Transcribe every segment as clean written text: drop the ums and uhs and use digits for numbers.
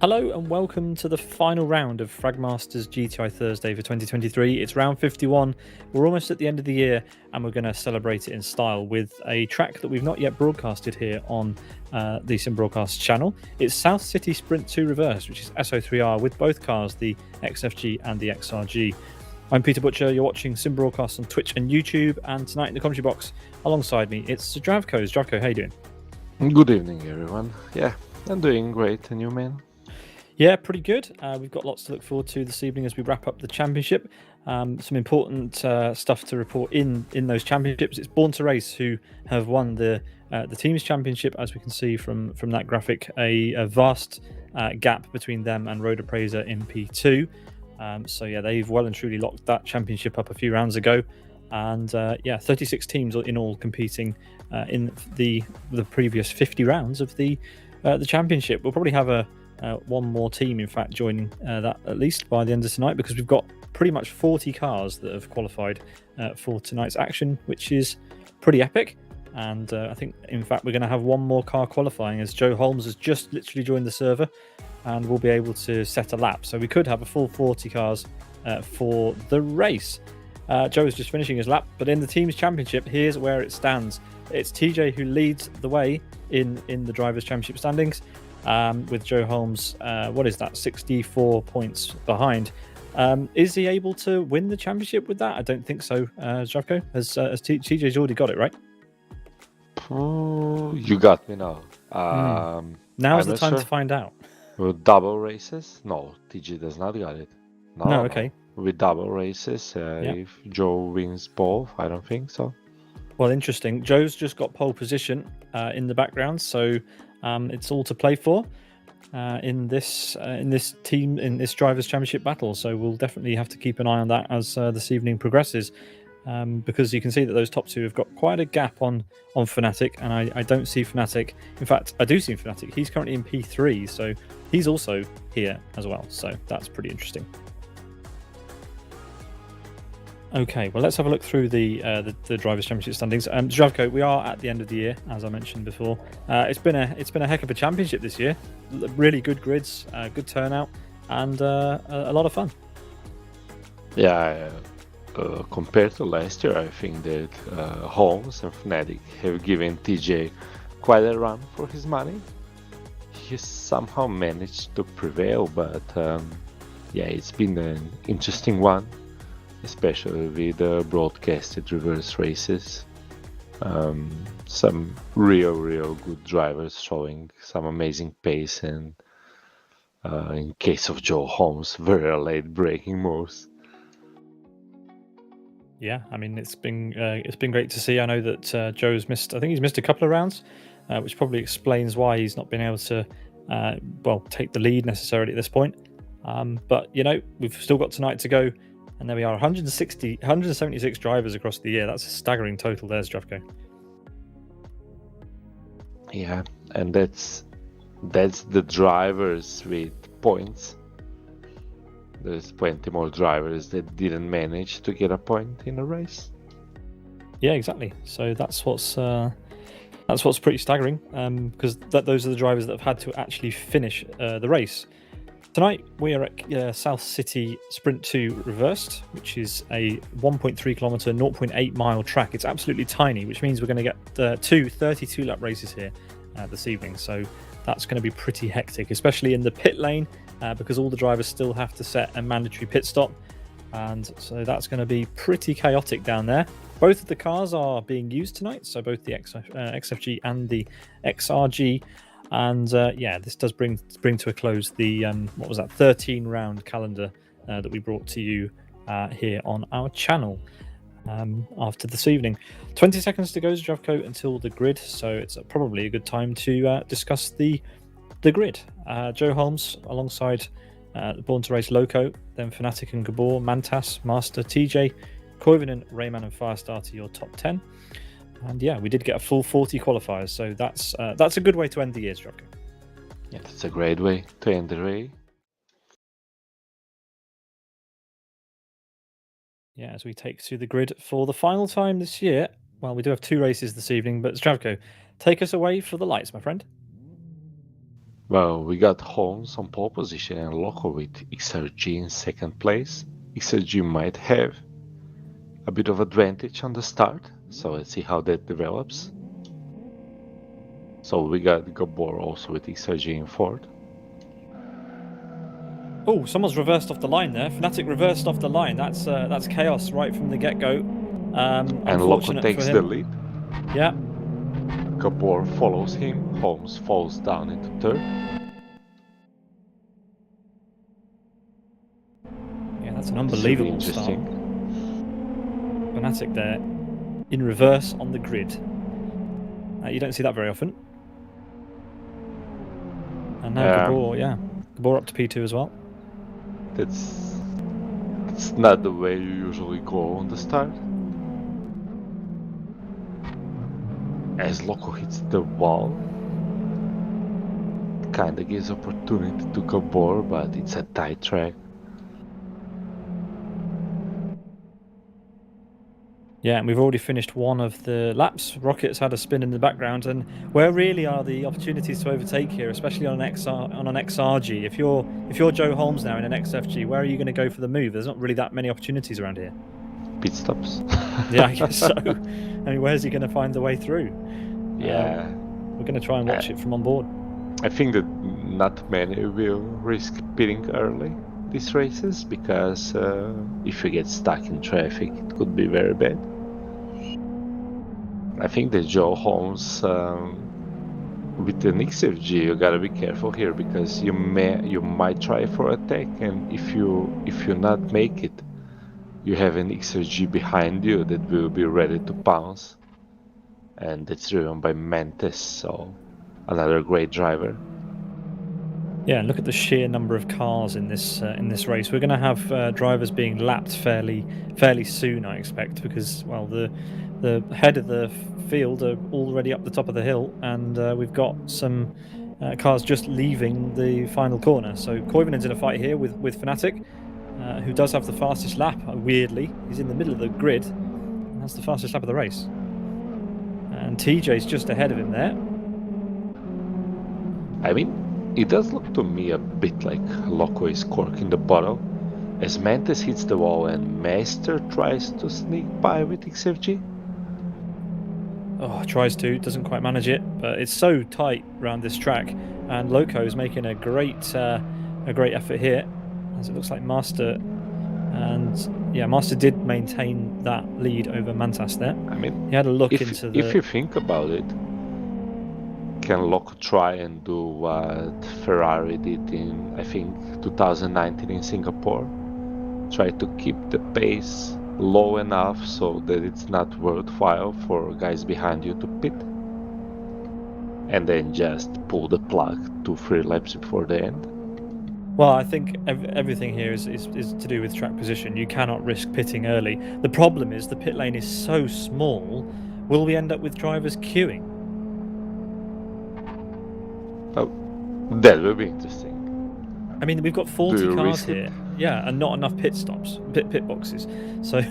Hello and welcome to the final round of Fragmaster's GTI Thursday for 2023. It's round 51. We're almost at the end of the year and we're going to celebrate it in style with a track that we've not yet broadcasted here on the Sim Broadcast channel. It's South City Sprint 2 Reverse, which is SO3R with both cars, the XFG and the XRG. I'm Peter Butcher, you're watching Sim Broadcast on Twitch and YouTube, and tonight in the commentary box alongside me, it's Zdravko. Zdravko, how you doing? Good evening, everyone. Yeah, I'm doing great, and you, man? Yeah, pretty good. We've got lots to look forward to this evening as we wrap up the championship. Some important stuff to report in those championships. It's Born to Race who have won the team's championship, as we can see from that graphic. A vast gap between them and Road Appraiser in P2. So yeah, they've well and truly locked that championship up a few rounds ago. And 36 teams in all competing in the previous 50 rounds of the championship. We'll probably have one more team, in fact, joining that at least by the end of tonight, because we've got pretty much 40 cars that have qualified for tonight's action, which is pretty epic. And I think, in fact, we're going to have one more car qualifying, as Joe Holmes has just literally joined the server and will be able to set a lap. So we could have a full 40 cars for the race. Joe is just finishing his lap, but in the team's championship, here's where it stands. It's TJ who leads the way in the Drivers' Championship standings. With Joe Holmes, 64 points behind. Is he able to win the championship with that? I don't think so, Zdravko, as TJ's already got it, right? Oh, you got me now. Now's the time to find out. With double races? No, TJ does not got it. No, okay. With double races, if Joe wins both, I don't think so. Well, interesting. Joe's just got pole position in the background, so it's all to play for in this Drivers' Championship battle. So we'll definitely have to keep an eye on that as this evening progresses, because you can see that those top two have got quite a gap on Fnatic, and I don't see Fnatic. In fact, I do see Fnatic. He's currently in P3, so he's also here as well. So that's pretty interesting. Okay, well, let's have a look through the Drivers' Championship standings. Zdravko, we are at the end of the year, as I mentioned before. It's been a heck of a championship this year. Really good grids, good turnout, and a lot of fun. Yeah, compared to last year, I think that Holmes and Fnatic have given TJ quite a run for his money. He somehow managed to prevail, but it's been an interesting one, especially with the broadcasted reverse races. Some real good drivers showing some amazing pace, and in case of Joe Holmes, very late braking moves. Yeah, I mean, it's been great to see. I know that Joe's missed. I think he's missed a couple of rounds, which probably explains why he's not been able to take the lead necessarily at this point. But we've still got tonight to go. And there we are, 176 drivers across the year. That's a staggering total there, Zdravko. Yeah, and that's the drivers with points. There's plenty more drivers that didn't manage to get a point in a race. Yeah, exactly. So that's what's pretty staggering, because those are the drivers that have had to actually finish the race. Tonight we are at South City Sprint 2 Reversed, which is a 1.3 kilometer, 0.8 mile track. It's absolutely tiny, which means we're going to get two 32-lap races here this evening. So that's going to be pretty hectic, especially in the pit lane, because all the drivers still have to set a mandatory pit stop. And so that's going to be pretty chaotic down there. Both of the cars are being used tonight, so both the XFG and the XRG. And this does bring to a close the 13-round calendar that we brought to you here on our channel after this evening. 20 seconds to go, Zdravko, until the grid, so it's probably a good time to discuss the grid. Joe Holmes alongside Born to Race Loco, then Fnatic and Gabor, Mantas, Master, TJ, Koivunen, Rayman and Firestarter, your top 10. And yeah, we did get a full 40 qualifiers, so that's a good way to end the year, Zdravko. Yeah, that's a great way to end the race. Yeah, as we take to the grid for the final time this year. Well, we do have two races this evening, but Zdravko, take us away for the lights, my friend. Well, we got Holmes on pole position and Loco with XRG in second place. XRG might have a bit of advantage on the start, so let's see how that develops. So we got Gabor also with XRG in fourth. Oh, someone's reversed off the line there. Fnatic reversed off the line. That's chaos right from the get-go. And Loco takes the lead. Yeah. Gabor follows him. Holmes falls down into third. Yeah, that's an unbelievable really start. Fnatic there in reverse on the grid. You don't see that very often. And now Gabor, yeah. Gabor up to P2 as well. That's not the way you usually go on the start. As Loco hits the wall, kinda gives opportunity to Gabor, but it's a tight track. Yeah, and we've already finished one of the laps. Rocket's had a spin in the background, and where really are the opportunities to overtake here, especially on an XRG? If you're Joe Holmes now in an XFG, where are you going to go for the move? There's not really that many opportunities around here. Pit stops. Yeah, I guess so. I mean, where's he going to find the way through? Yeah, we're going to try and watch it from on board. I think that not many will risk pitting early these races because if you get stuck in traffic, it could be very bad. I think that Joe Holmes with the XFG, you gotta be careful here because you might try for attack, and if you not make it, you have an XRG behind you that will be ready to pounce, and that's driven by Mantis, so another great driver. Yeah, and look at the sheer number of cars in this race. We're going to have drivers being lapped fairly soon, I expect, because well the head of the field are already up the top of the hill, and we've got some cars just leaving the final corner. So Koivunen's in a fight here with Fnatic, who does have the fastest lap. Weirdly, he's in the middle of the grid, and that's the fastest lap of the race. And TJ's just ahead of him there. I mean, it does look to me a bit like Loco is corking the bottle, as Mantis hits the wall and Master tries to sneak by with XFG. Oh, tries to, doesn't quite manage it, but it's so tight around this track, and Loco is making a great effort here, as it looks like Master, and yeah, Master did maintain that lead over Mantas there. I mean, he had a look into the... If you think about it, can Loco try and do what Ferrari did in, I think, 2019 in Singapore? Try to keep the pace low enough so that it's not worthwhile for guys behind you to pit, and then just pull the plug 2-3 laps before the end. Well, I think everything here is to do with track position. You cannot risk pitting early. The problem is the pit lane is so small. Will we end up with drivers queuing? Oh, that will be interesting. I mean, we've got 40 cars here. Yeah, and not enough pit stops, pit boxes. So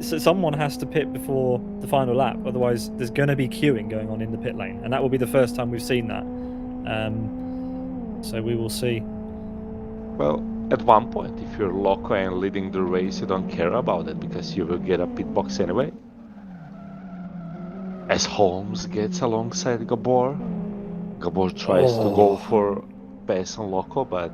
someone has to pit before the final lap. Otherwise, there's going to be queuing going on in the pit lane, and that will be the first time we've seen that. So we will see. Well, at one point, if you're Loco and leading the race, you don't care about it because you will get a pit box anyway. As Holmes gets alongside Gabor, Gabor tries to go for pass on Loco, but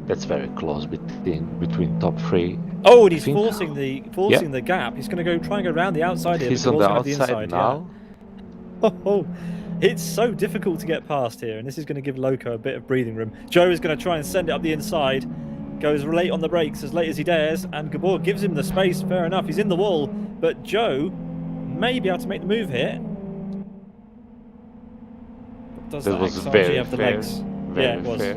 that's very close between top three. Oh, and he's forcing the gap. He's going to try and go around the outside here. He's on the outside now. Yeah. Oh, it's so difficult to get past here, and this is going to give Loco a bit of breathing room. Joe is going to try and send it up the inside. Goes late on the brakes, as late as he dares, and Gabor gives him the space. Fair enough, he's in the wall, but Joe may be able to make the move here. Does that was XRG very have the fair. legs? Very yeah, it was. Fair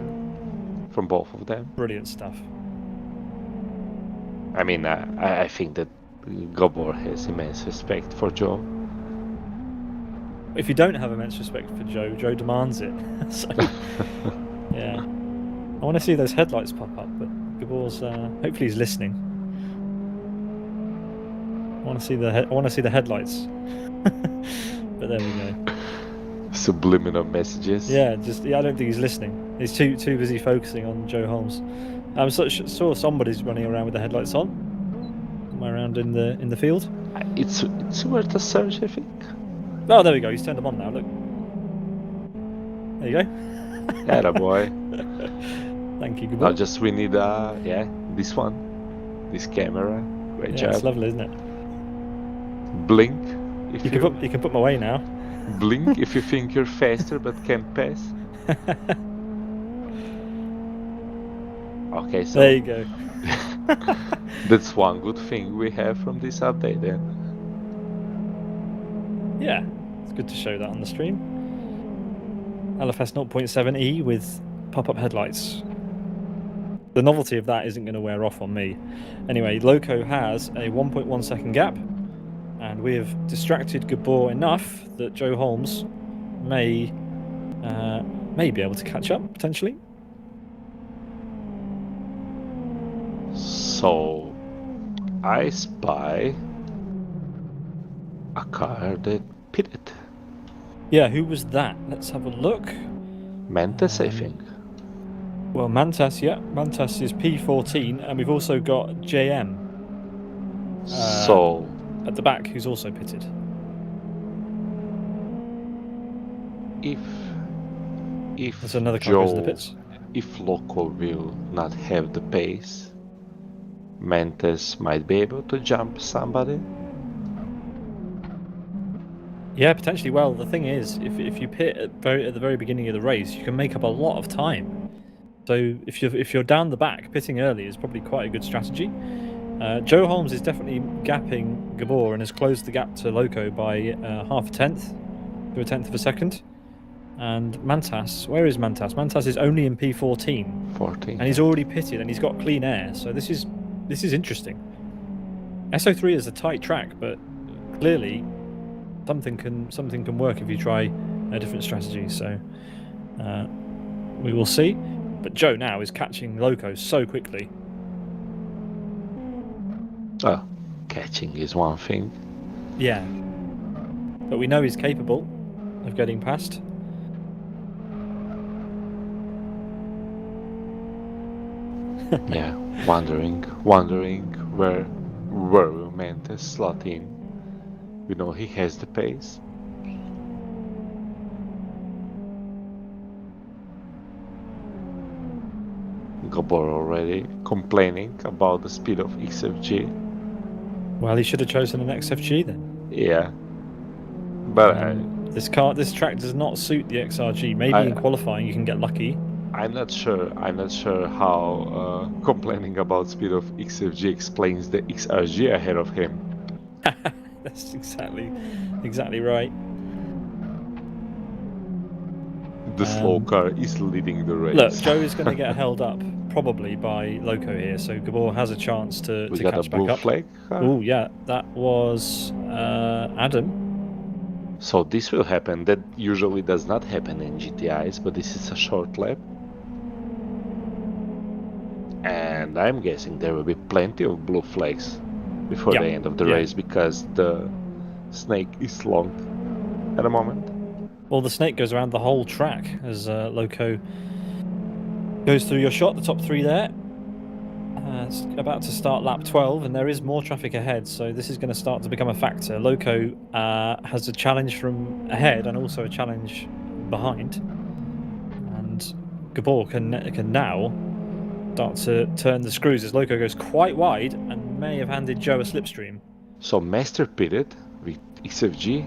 from both of them. Brilliant stuff. I mean, I think that Gabor has immense respect for Joe. If you don't have immense respect for Joe, Joe demands it. So, yeah. I want to see those headlights pop up, but Gabor's hopefully he's listening. I want to see the headlights. But there we go. Subliminal messages. Yeah, I don't think he's listening. He's too busy focusing on Joe Holmes. I saw somebody's running around with the headlights on, somewhere around in the field. It's worth a search, I think. Oh, there we go. He's turned them on now. Look. There you go. Atta boy. Thank you. Good Now boy. just we need this one, this camera. Great job. It's lovely, isn't it? Blink. If You can put my way now. Blink if you think you're faster but can't pass. Okay, so There you go. that's one good thing we have from this update then. Yeah, it's good to show that on the stream. LFS 0.7e with pop-up headlights. The novelty of that isn't going to wear off on me. Anyway, Loco has a 1.1 second gap, and we have distracted Gabor enough that Joe Holmes may be able to catch up, potentially. So I spy a car that pitted. Yeah, who was that? Let's have a look. Mantis, I think. Well, Mantas, yeah. Mantas is P14, and we've also got JM So at the back, who's also pitted. if There's another car goes to the Joe, pits. if Loco will not have the pace, Mantis might be able to jump somebody. Yeah, potentially. Well, the thing is, if you pit at the very beginning of the race, you can make up a lot of time. So if you're down the back, pitting early is probably quite a good strategy. Joe Holmes is definitely gapping Gabor and has closed the gap to Loco by half a tenth to a tenth of a second. And Mantas, where is Mantas? Mantas is only in P14, 14. and he's already pitted, and he's got clean air. So this is interesting. SO3 is a tight track, but clearly something can work if you try a different strategy. So we will see. But Joe now is catching Loco so quickly. Oh, catching is one thing. Yeah, but we know he's capable of getting past. Yeah, wondering where will Mantis slot in. We know he has the pace. Gabor already complaining about the speed of XFG. Well, he should have chosen an XFG then. Yeah, but This track does not suit the XRG. Maybe in qualifying you can get lucky. I'm not sure how complaining about speed of XFG explains the XRG ahead of him. That's exactly right. The slow car is leading the race. Look, Joe is going to get held up probably by Loco here, so Gabor has a chance to catch back up. Flag. Oh yeah, that was Adam. So this will happen. That usually does not happen in GTIs, but this is a short lap. And I'm guessing there will be plenty of blue flags before the end of the race because the snake is long at the moment. Well, the snake goes around the whole track as Loco goes through your shot, the top three there. It's about to start lap 12, and there is more traffic ahead, so this is going to start to become a factor. Loco has a challenge from ahead and also a challenge behind. And Gabor can now start to turn the screws as Loco goes quite wide and may have handed Joe a slipstream. So Master pitted with XFG,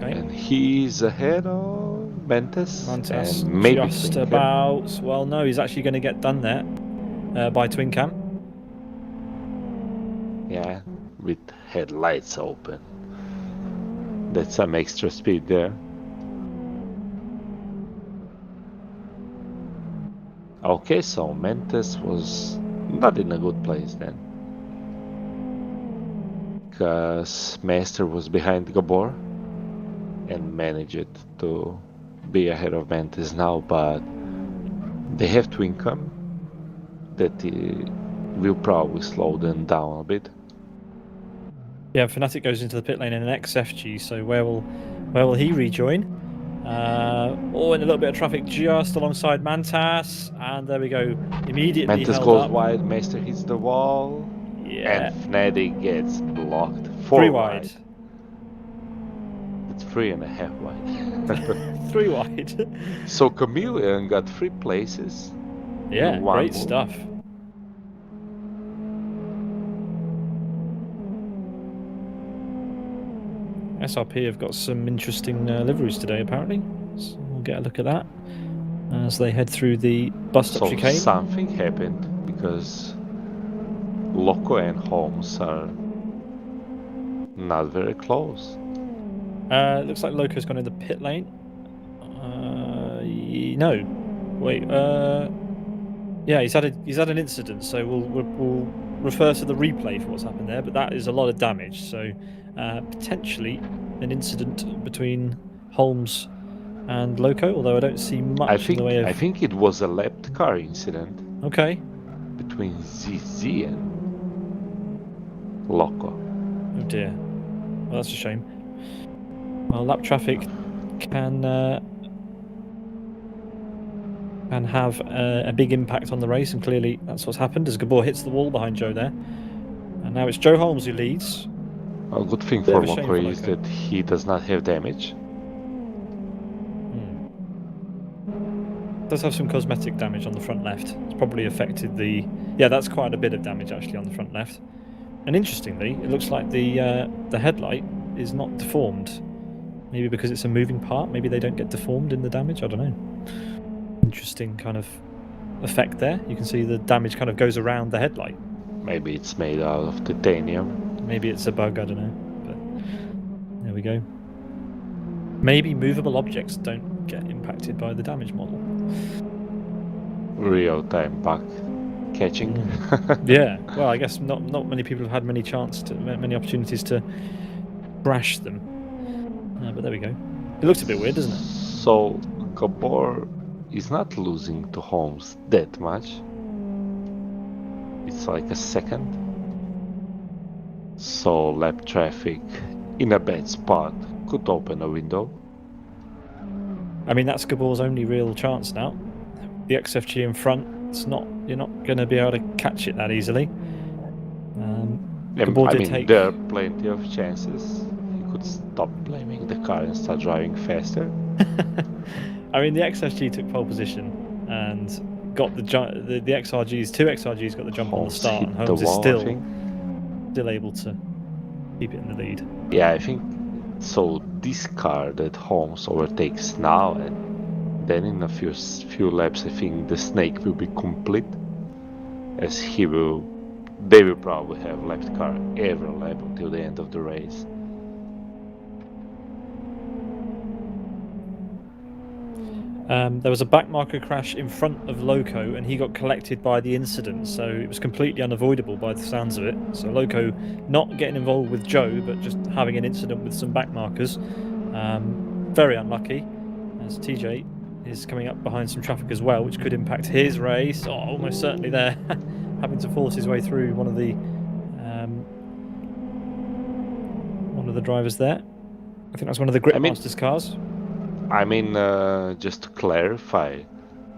and he's ahead of Mantis. Mantis and maybe just about. Well, no, he's actually going to get done there by Twin Cam. Yeah, with headlights open. That's some extra speed there. Okay, so Mantis was not in a good place then. Because Master was behind Gabor and managed to be ahead of Mantis now, but they have Twin Cam that will probably slow them down a bit. Yeah, Fnatic goes into the pit lane in an XFG, so where will he rejoin? And a little bit of traffic just alongside Mantas, and there we go. Immediately Mantis held goes up. wide, Master hits the wall, Yeah, and Fnatic gets blocked. 3 4 wide. It's 3.5 wide. 3 wide. So Chameleon got 3 places. Yeah, in one great move. stuff. SRP have got some interesting liveries today, apparently. So we'll get a look at that as they head through the bust-up So chicane. something happened because Loco and Holmes are not very close. Looks like Loco's gone in the pit lane. No, wait. Yeah, he's had an incident, so we'll refer to the replay for what's happened there. But that is a lot of damage, so potentially an incident between Holmes and Loco. Although I don't see much in the way of. I think it was a lapped car incident. Okay. Between ZZ and Loco. Oh dear. Well, that's a shame. Well, lap traffic can have a big impact on the race, and clearly that's what's happened as Gabor hits the wall behind Joe there. And now it's Joe Holmes who leads. A good thing Bit for of a shame Loco for is Loco. that he does not have damage. Does have some cosmetic damage on the front left. It's probably affected the. Yeah, that's quite a bit of damage actually on the front left. And interestingly, it looks like the headlight is not deformed. Maybe because it's a moving part. Maybe they don't get deformed in the damage. I don't know. Interesting kind of effect there. You can see the damage kind of goes around the headlight. Maybe it's made out of titanium. Maybe it's a bug. I don't know. But there we go. Maybe movable objects don't get impacted by the damage model. Real-time bug catching. Yeah. Well, I guess not many people have had many opportunities to crash them. But there we go. It looks a bit weird, doesn't it? So Gabor is not losing to Holmes that much. It's like a second. So lap traffic in a bad spot could open a window. I mean, that's Gabor's only real chance now. The XFG in front, you're not going to be able to catch it that easily. Gabor did take... there are plenty of chances. He could stop blaming the car and start driving faster. I mean, the XFG took pole position and got the XRGs. 2 XRGs got the jump on the start, and Holmes is still able to keep it in the lead. Yeah, I think so. This car that Holmes overtakes now, and then in a few laps, I think the snake will be complete, as they will probably have left car every lap until the end of the race. There was a backmarker crash in front of Loco, and he got collected by the incident, so it was completely unavoidable by the sounds of it. So Loco not getting involved with Joe, but just having an incident with some backmarkers. Very unlucky, as TJ is coming up behind some traffic as well, which could impact his race. Oh, almost certainly there, having to force his way through one of the drivers there. I think that's one of the Gripmasters cars. I mean, just to clarify,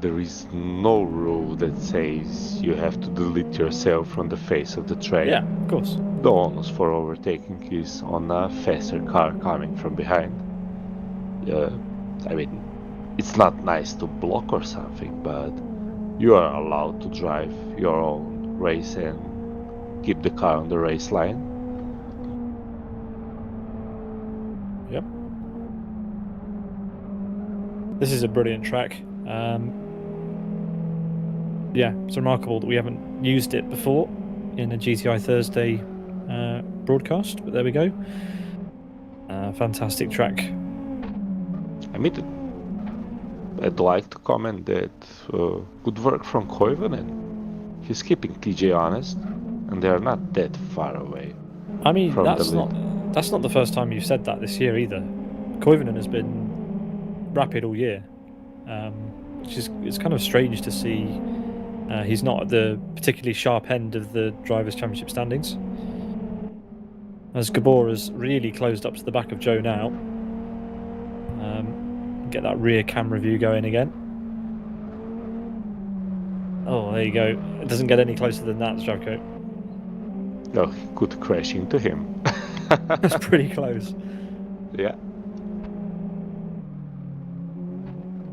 there is no rule that says you have to delete yourself from the face of the track. Yeah, of course. The onus for overtaking is on a faster car coming from behind. I mean, it's not nice to block or something, but you are allowed to drive your own race and keep the car on the race line. Yep. This is a brilliant track. Yeah, it's remarkable that we haven't used it before in a GTI Thursday broadcast, but there we go. Fantastic track. I mean, I'd like to comment that good work from Koivunen. He's keeping TJ honest, and they are not that far away. I mean, that's not the first time you've said that this year either. Koivunen has been rapid all year, which is it's kind of strange to see. He's not at the particularly sharp end of the Drivers' Championship standings, as Gabor has really closed up to the back of Joe now. Get that rear camera view going again. Oh, there you go. It doesn't get any closer than that, Zdravko. No, he could crash into him. That's pretty close. Yeah.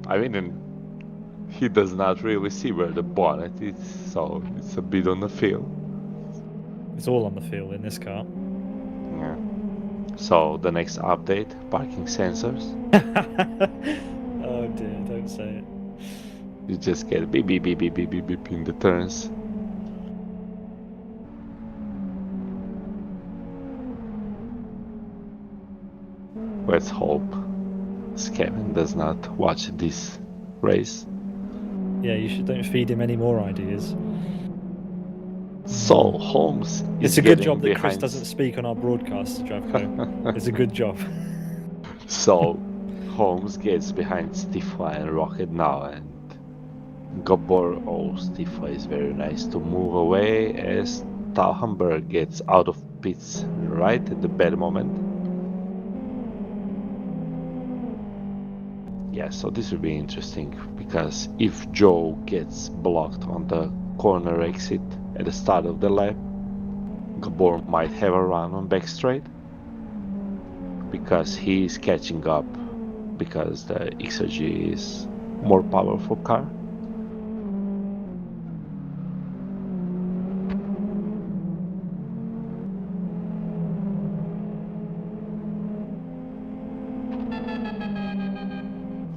I mean, and he does not really see where the bonnet is, so it's a bit on the field. It's all on the field in this car. Yeah. So the next update, parking sensors. Oh dear, don't say it. You just get beep beep beep beep beep beep beep in the turns. Let's hope Scaven does not watch this race. Yeah, you don't feed him any more ideas. So Holmes is It's a good getting job that Chris behind. doesn't speak on our broadcast, Zdravko. It's a good job. So Holmes gets behind Stifla and Rocket now, and Gabor, oh, Stifla is very nice to move away as Talhamburg gets out of pits right at the bad moment. Yeah, so this will be interesting, because if Joe gets blocked on the corner exit at the start of the lap, Gabor might have a run on back straight, because he is catching up, because the XRG is more powerful car.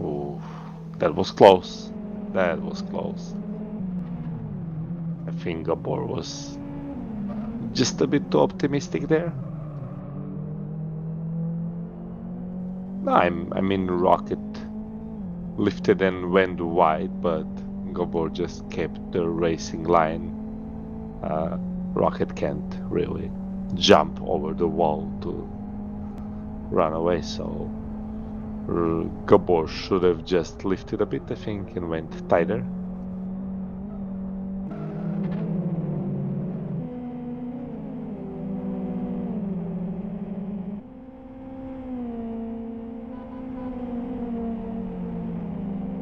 Ooh, that was close. That was close. I think Gabor was just a bit too optimistic there. No, I mean Rocket lifted and went wide, but Gabor just kept the racing line. Rocket can't really jump over the wall to run away, so Gabor should have just lifted a bit, I think, and went tighter.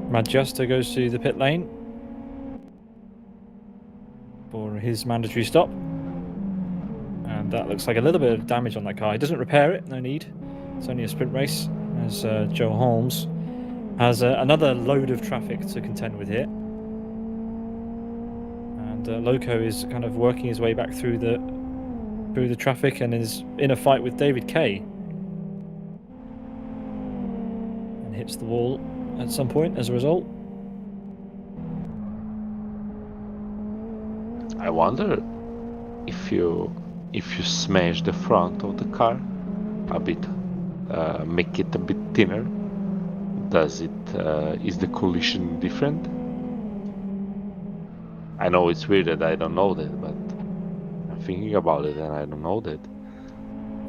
Majesta goes to the pit lane for his mandatory stop. And that looks like a little bit of damage on that car. He doesn't repair it, no need. It's only a sprint race, as Joe Holmes has another load of traffic to contend with here. And Loco is kind of working his way back through the traffic and is in a fight with David Kay. And hits the wall at some point as a result. I wonder if you smash the front of the car a bit, make it a bit thinner, does it is the collision different? I know it's weird that I don't know that, but I'm thinking about it and I don't know that.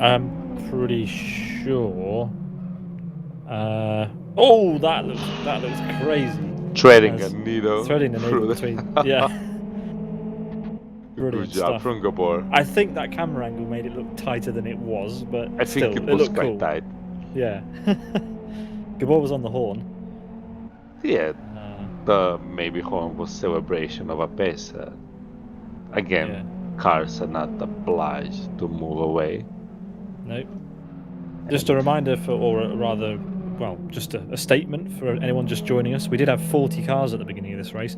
I'm pretty sure. Oh, that looks crazy. Threading a needle. Threading a needle between. Yeah. Brilliant Good job stuff from Gabor. I think that camera angle made it look tighter than it was, but I still, think it was looked quite cool. tight. Yeah. Gabor was on the horn. Yeah, the maybe horn was celebration of a pace. Again, Yeah. cars are not obliged to move away. Nope. Just a reminder just a statement for anyone just joining us. We did have 40 cars at the beginning of this race,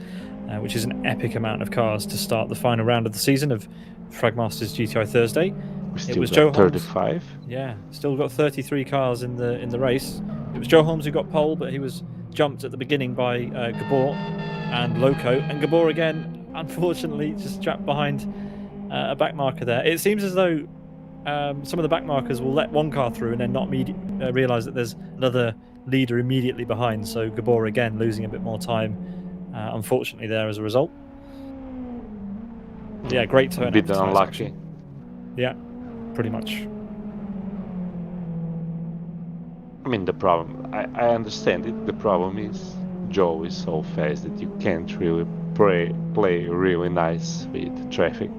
which is an epic amount of cars to start the final round of the season of Fragmaster's GTI Thursday. We still It was got Joe 35. Holmes. Yeah, still got 33 cars in the race. It was Joe Holmes who got pole, but he was jumped at the beginning by Gabor and Loco. And Gabor again, unfortunately, just trapped behind a back marker there. It seems as though some of the back markers will let one car through and then not realise that there's another leader immediately behind. So Gabor again losing a bit more time, unfortunately, there as a result. Yeah, great turn. A bit unlucky. Yeah, pretty much. I mean, the problem, I understand it. The problem is Joe is so fast that you can't really play really nice with traffic.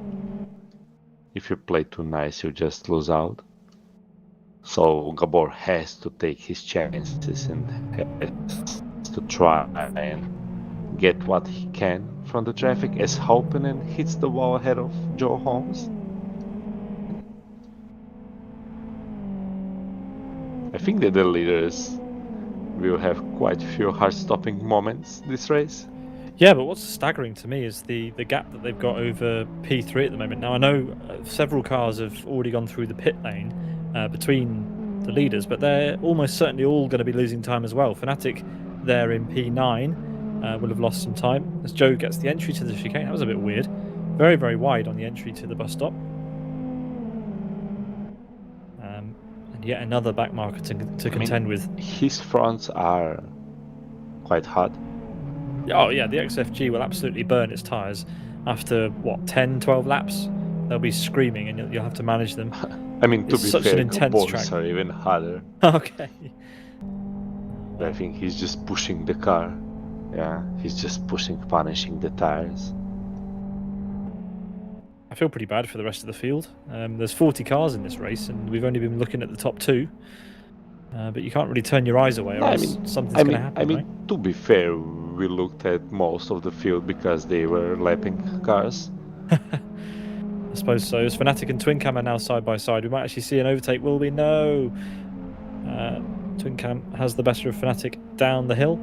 If you play too nice, you just lose out. So Gabor has to take his chances and has to try and get what he can from the traffic as Hopinen hits the wall ahead of Joe Holmes. I think that the leaders will have quite a few heart-stopping moments this race. Yeah, but what's staggering to me is the gap that they've got over P3 at the moment. Now, I know several cars have already gone through the pit lane between the leaders, but they're almost certainly all going to be losing time as well. Fnatic there in P9 will have lost some time as Joe gets the entry to the chicane. That was a bit weird. Very, very wide on the entry to the bus stop. And yet another back marker to contend with. His fronts are quite hot. Oh yeah, the XFG will absolutely burn its tyres after, what, 10, 12 laps? They'll be screaming and you'll have to manage them. I mean, to It's be such fair, an intense track. are even harder. Okay. I think he's just pushing the car. Yeah, he's just punishing the tires. I feel pretty bad for the rest of the field. There's 40 cars in this race and we've only been looking at the top 2. But you can't really turn your eyes away or else something's going to happen, right? To be fair, we looked at most of the field because they were lapping cars. I suppose so. As Fnatic and Twin Cam are now side by side, we might actually see an overtake. Will we? No. Twin Cam has the better of Fnatic down the hill.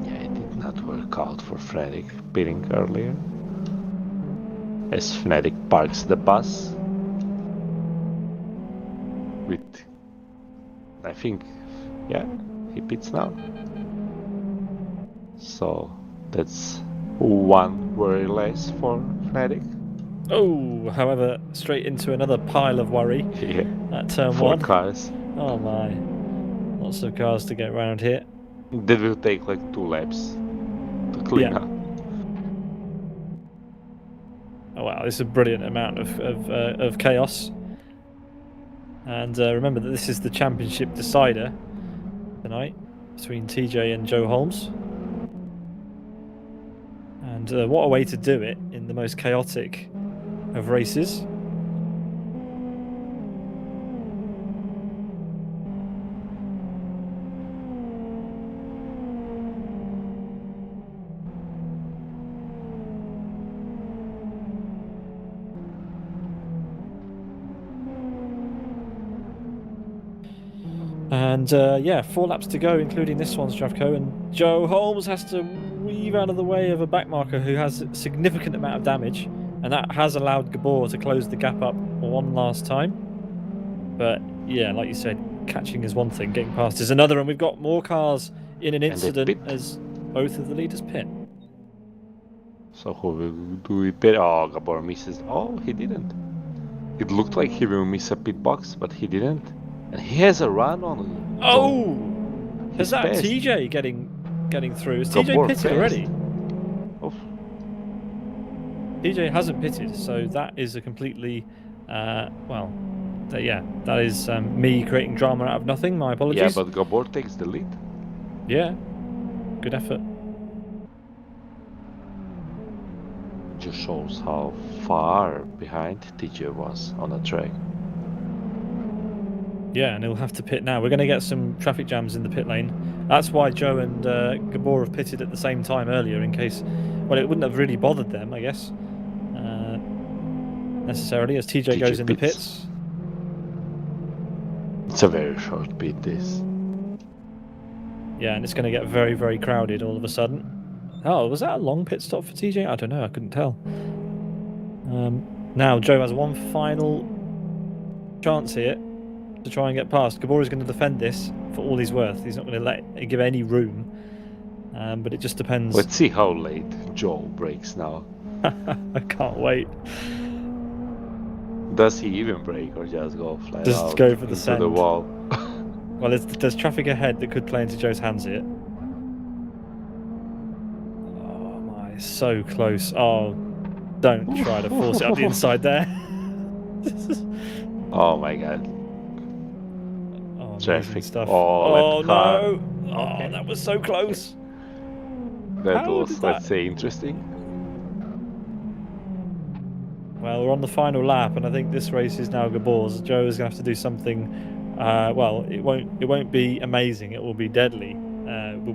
Yeah, it did not work out for Fnatic pitting earlier. As Fnatic parks the bus. With, I think, yeah, he pits now. So that's one worry less for Fnatic. Oh, however, straight into another pile of worry. Yeah. At turn 4 1. cars. Oh my. Lots of cars to get around here. That will take like 2 laps to clean up. Oh wow, this is a brilliant amount of chaos. And remember that this is the championship decider tonight between TJ and Joe Holmes. And what a way to do it in the most chaotic of races. And yeah, 4 laps to go, including this one, Zdravko. And Joe Holmes has to weave out of the way of a backmarker who has a significant amount of damage. And that has allowed Gabor to close the gap up one last time. But yeah, like you said, catching is one thing, getting past is another. And we've got more cars in an incident as both of the leaders pit. So who will do it better? Oh, Gabor misses. Oh, he didn't. It looked like he will miss a pit box, but he didn't. And he has a run on. Oh! Is that TJ getting through? Is TJ pitted already? Oh. TJ hasn't pitted, so that is a completely, well, yeah, that is me creating drama out of nothing. My apologies. Yeah, but Gabor takes the lead. Yeah, good effort. Just shows how far behind TJ was on the track. Yeah, and he'll have to pit now. We're going to get some traffic jams in the pit lane. That's why Joe and Gabor have pitted at the same time earlier, in case, well, it wouldn't have really bothered them, I guess, necessarily, as TJ goes in the pits. It's a very short pit, this. Yeah, and it's going to get very, very crowded all of a sudden. Oh, was that a long pit stop for TJ? I don't know, I couldn't tell. Now, Joe has one final chance here to try and get past. Gabor is going to defend this for all he's worth. He's not going to give any room. But it just depends. Let's see how late Joe breaks now. I can't wait. Does he even break or just go flat just out go for the into send? The wall? Well, there's traffic ahead that could play into Joe's hands here. Oh my, so close. Oh, don't try to force it up the inside there. Oh my god. Oh, traffic stuff. Oh no! Oh, that was so close. That was, let's say, interesting. Well, we're on the final lap, and I think this race is now Gabor's. Joe is going to have to do something. Well, it won't be amazing. It will be deadly.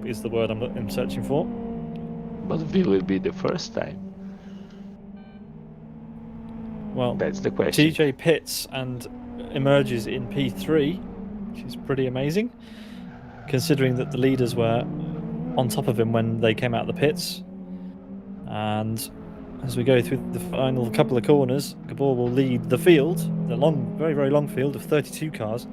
Is the word I'm searching for. But will it be the first time? Well, That's the question. TJ pits and emerges in P3, which is pretty amazing, considering that the leaders were on top of him when they came out of the pits. And as we go through the final couple of corners, Gabor will lead the field, the very, very long field of 32 cars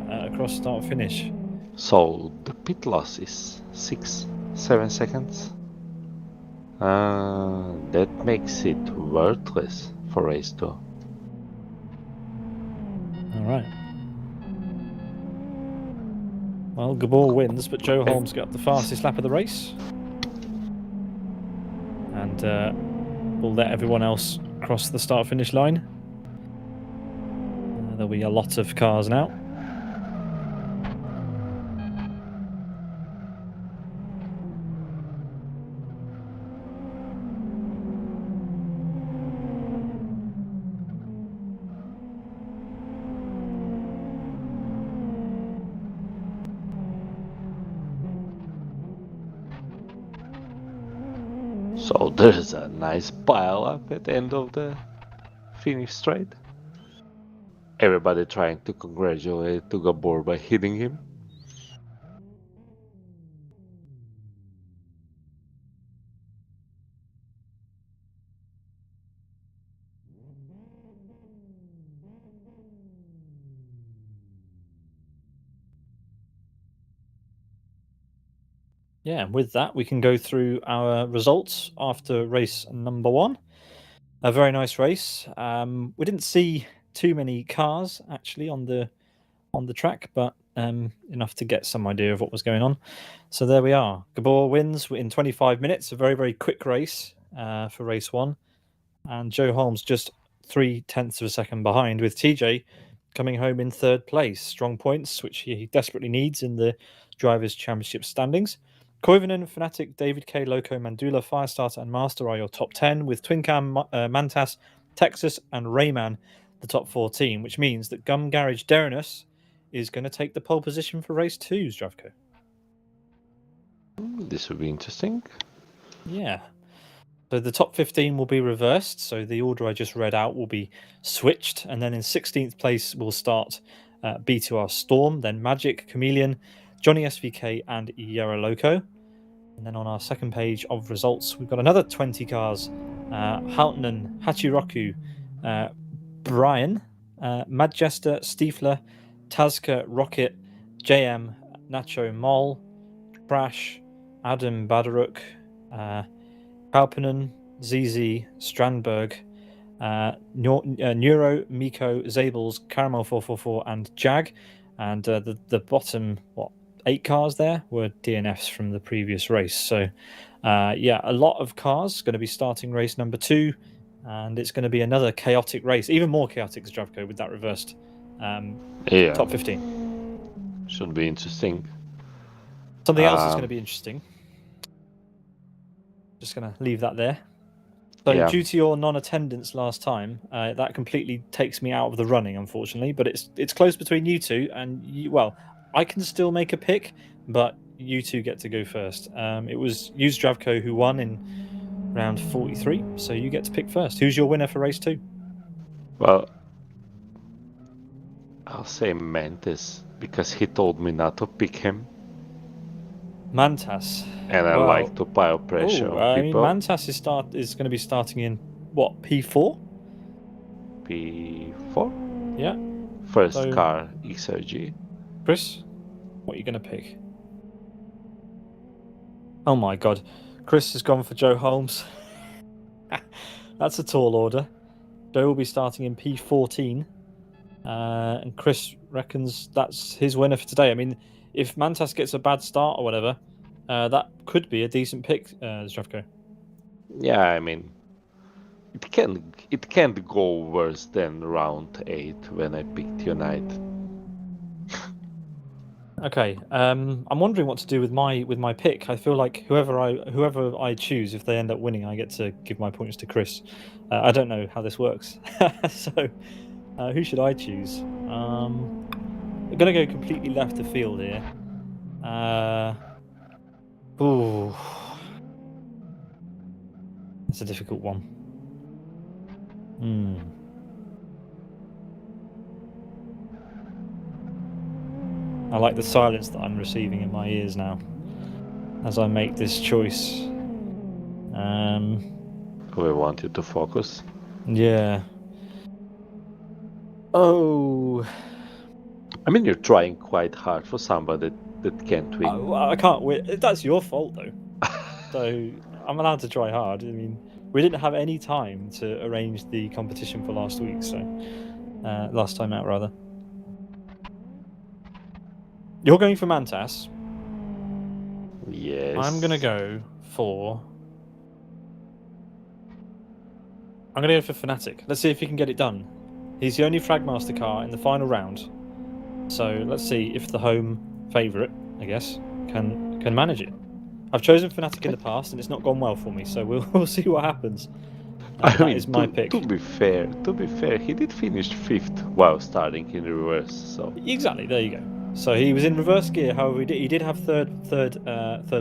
across start finish. So the pit loss is 6-7 seconds. That makes it worthless for race 2. All right. Well, Gabor wins, but Joe Holmes got the fastest lap of the race. And we'll let everyone else cross the start-finish line. There'll be a lot of cars now. So there's a nice pile up at the end of the finish straight. Everybody trying to congratulate to Gabor by hitting him. Yeah, and with that, we can go through our results after race number 1. A very nice race. We didn't see too many cars actually on the track, but enough to get some idea of what was going on. So there we are. Gabor wins in 25 minutes. A very, very quick race for race 1. And Joe Holmes just 0.3 of a second behind, with TJ coming home in 3rd place. Strong points, which he desperately needs in the Drivers' Championship standings. Koivunen, Fnatic, David K, Loco, Mandula, Firestarter, and Master are your top 10, with Twincam, Mantas, Texas, and Rayman the top 14, which means that Gum Garage Derinus is going to take the pole position for race 2, Zdravko. This will be interesting. Yeah. So the top 15 will be reversed. So the order I just read out will be switched. And then in 16th place will start B2R Storm, then Magic, Chameleon, Johnny SVK, and Yara Loco. And then on our second page of results, we've got another 20 cars. Haltonen, Hachiroku, Brian, Madjester, Stiefler, Tazka, Rocket, JM, Nacho, Mol, Crash, Adam Badaruk, Palpinen, ZZ, Strandberg, Neuro, Miko, Zables, Caramel 444, and Jag. And the bottom, 8 cars there were DNFs from the previous race. So, yeah, a lot of cars going to be starting race number 2. And it's going to be another chaotic race, even more chaotic, Zdravko, with that reversed top 15. Should be interesting. Something else is going to be interesting. Just going to leave that there. So due to your non-attendance last time, that completely takes me out of the running, unfortunately. But it's close between you two, and I can still make a pick, but you two get to go first. It was you, Zdravko, who won in round 43, so you get to pick first. Who's your winner for race 2? Well, I'll say Mantis, because he told me not to pick him. Mantas. And I like to pile pressure on people. I mean, Mantas is going to be starting in, P4? P4? Yeah. First car, XRG. Chris, what are you going to pick? Oh my god. Chris has gone for Joe Holmes. That's a tall order. Joe will be starting in P14. And Chris reckons that's his winner for today. I mean, if Mantas gets a bad start or whatever, that could be a decent pick, Zdravko. Yeah, I mean, it can't go worse than round 8 when I picked Unite. Okay. I'm wondering what to do with my pick. I feel like whoever I choose, if they end up winning, I get to give my points to Chris. I don't know how this works. So, who should I choose? I'm gonna go completely left of field here. Ooh, it's a difficult one. I like the silence that I'm receiving in my ears now as I make this choice. We want you to focus. Yeah. Oh. I mean, you're trying quite hard for somebody that can't win. I can't win. That's your fault, though. So I'm allowed to try hard. I mean, we didn't have any time to arrange the competition for last week, so last time out rather. You're going for Mantas. Yes. I'm gonna go for Fnatic. Let's see if he can get it done. He's the only Fragmaster car in the final round, so let's see if the home favourite, I guess, can manage it. I've chosen Fnatic in the past, and it's not gone well for me. So we'll see what happens. That is my pick. To be fair, he did finish 5th while starting in reverse. So exactly, there you go. So he was in reverse gear. However, he did have third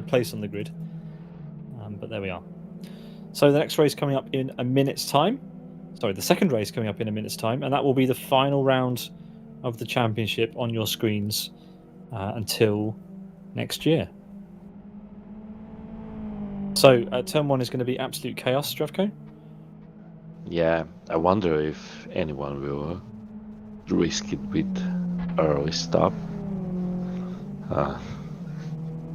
place on the grid. But there we are. So the next race coming up in a minute's time. Sorry, the second race coming up in a minute's time, and that will be the final round of the championship on your screens until next year. So turn 1 is going to be absolute chaos, Zdravko. Yeah, I wonder if anyone will risk it with early stop.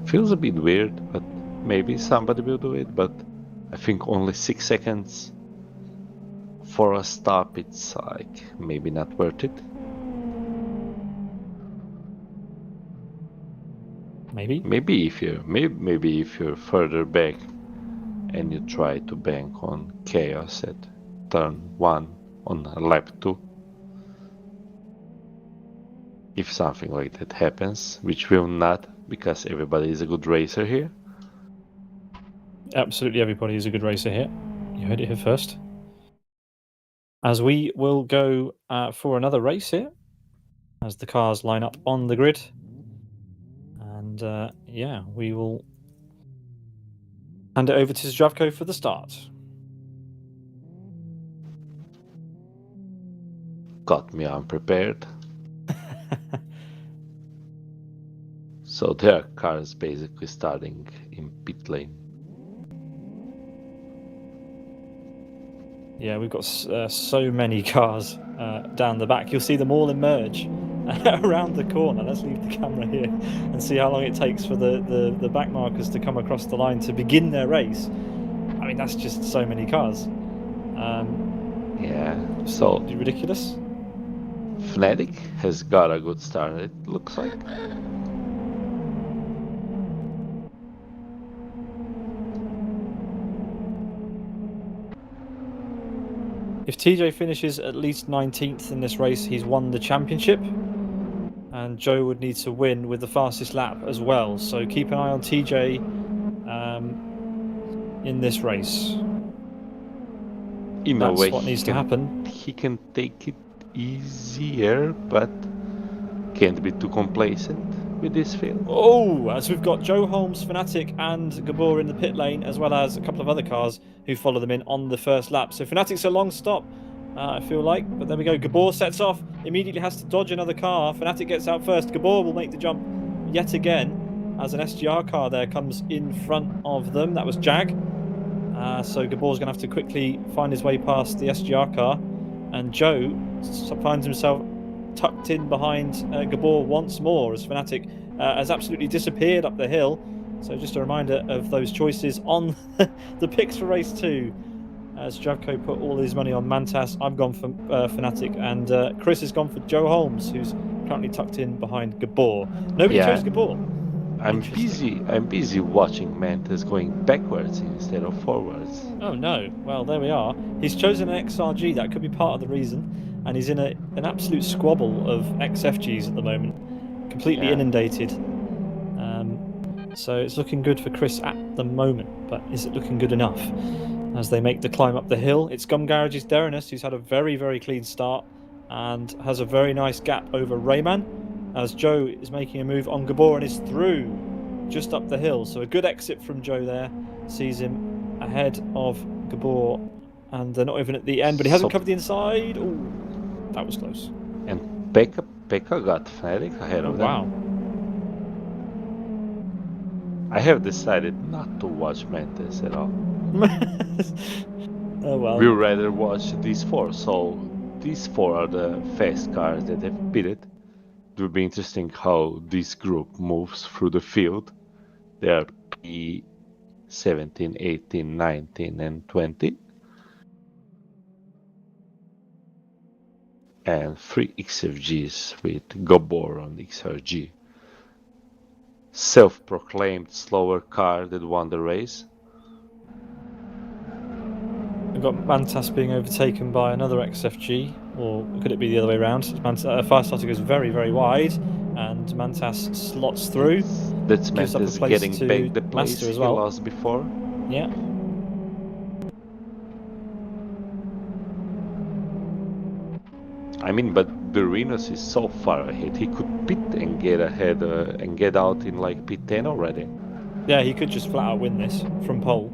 Feels a bit weird, but maybe somebody will do it. But I think only 6 seconds for a stop, it's like maybe not worth it. Maybe if you're further back and you try to bank on chaos at turn 1 on lap 2. If something like that happens, which will not, because everybody is a good racer here. Absolutely everybody is a good racer here. You heard it here first. As we will go for another race here, as the cars line up on the grid. And yeah, we will hand it over to Zdravko for the start. Got me unprepared. So there are cars basically starting in pit lane. Yeah, we've got so many cars down the back. You'll see them all emerge around the corner. Let's leave the camera here and see how long it takes for the back markers to come across the line to begin their race. I mean, that's just so many cars. Yeah, so ridiculous. Fnatic has got a good start, it looks like. If TJ finishes at least 19th in this race, he's won the championship. And Joe would need to win with the fastest lap as well. So keep an eye on TJ in this race. In That's a way, what needs to happen. He can take it easier, but can't be too complacent with this field. Oh, as we've got Joe Holmes, Fnatic and Gabor in the pit lane, as well as a couple of other cars who follow them in on the first lap. So Fnatic's a long stop, I feel like. But there we go. Gabor sets off, immediately has to dodge another car. Fnatic gets out first. Gabor will make the jump yet again as an SGR car there comes in front of them. That was Jag. So Gabor's going to have to quickly find his way past the SGR car. And Joe finds himself tucked in behind Gabor once more as Fnatic has absolutely disappeared up the hill. So just a reminder of those choices on the picks for race 2. As Zdravko put all his money on Mantas, I've gone for Fnatic, and Chris has gone for Joe Holmes, who's currently tucked in behind Gabor. Nobody chose Gabor. I'm busy watching Mantas going backwards instead of forwards. Oh no! Well, there we are. He's chosen an XRG. That could be part of the reason. And he's in an absolute squabble of XFGs at the moment, completely Yeah. inundated. So it's looking good for Chris at the moment, but is it looking good enough as they make the climb up the hill? It's Gum Garage's Derinus, who's had a very, very clean start and has a very nice gap over Rayman, as Joe is making a move on Gabor and is through just up the hill. So a good exit from Joe there, sees him ahead of Gabor, and they're not even at the end, but he hasn't covered the inside. Oh, that was close. And Pekka got Fnatic ahead of them. Wow. I have decided not to watch Mantis at all. Oh well. We'd rather watch these four. So these four are the fast cars that have pitted. It will be interesting how this group moves through the field. They are P17, 18, 19, and 20. And 3 XFGs with Gabor on XRG. Self-proclaimed slower car that won the race. We've got Mantas being overtaken by another XFG, or could it be the other way around? Firestarter goes very, very wide, and Mantas slots through. That's gives up a Mantis place getting to back the place Master as he well. lost before. Yeah. I mean, but Derinus is so far ahead. He could pit and get ahead and get out in like P10 already. Yeah, he could just flat out win this from pole.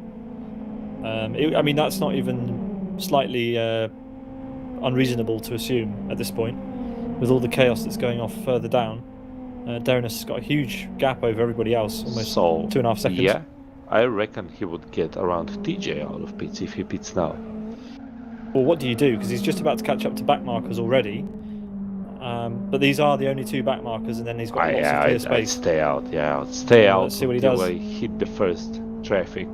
I mean, that's not even slightly unreasonable to assume at this point, with all the chaos that's going off further down. Derinus has got a huge gap over everybody else, almost 2.5 seconds. Yeah, I reckon he would get around TJ out of pits if he pits now. Well, what do you do? Because he's just about to catch up to back markers already. But these are the only 2 back markers, and then he's got lots of clear space. I'd stay out, I'd stay out let's see what he does. until I hit the first traffic.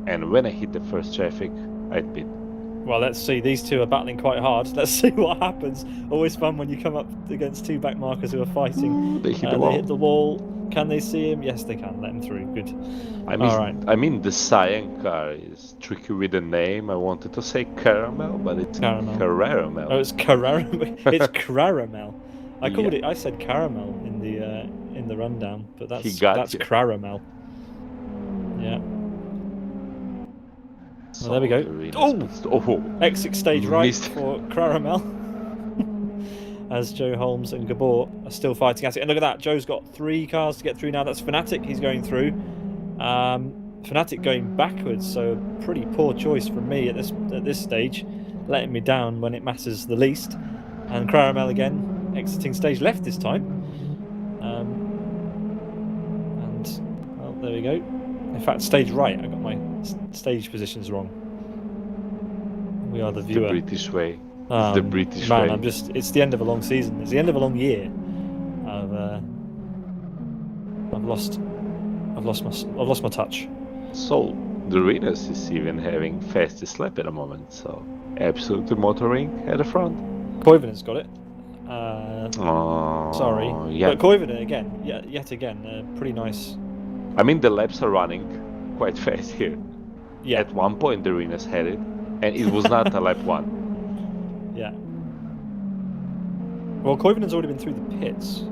And when I hit the first traffic, I'd pit. Well, let's see. These 2 are battling quite hard. Let's see what happens. Always fun when you come up against 2 back markers who are fighting. They hit the wall. They hit the wall. Can they see him? Yes, they can. Let him through. Good. I mean, the cyan car is tricky with the name. I wanted to say caramel, but it's caramel. Oh, it's caramel. It's caramel. I said caramel in the rundown, but that's caramel. Yeah. Well, there we go. Exit stage right for caramel. As Joe Holmes and Gabor are still fighting at it. And look at that, Joe's got 3 cars to get through now. That's Fnatic, he's going through. Fnatic going backwards, so pretty poor choice from me at this stage, letting me down when it matters the least. And Caramel again, exiting stage left this time. And, well, there we go. In fact, stage right, I got my stage positions wrong. We are the viewer. The British way. The British way. Man, it's the end of a long season. It's the end of a long year. I've lost my touch. So Derinus is even having fastest lap at the moment. So absolutely motoring at the front. Koivinen's got it. Sorry, yeah. But Koivinen again, yet again, pretty nice. I mean, the laps are running quite fast here. Yeah. At one point, Derinus had it, and it was not a lap 1. Yeah. Well, Koivinen's already been through the pits,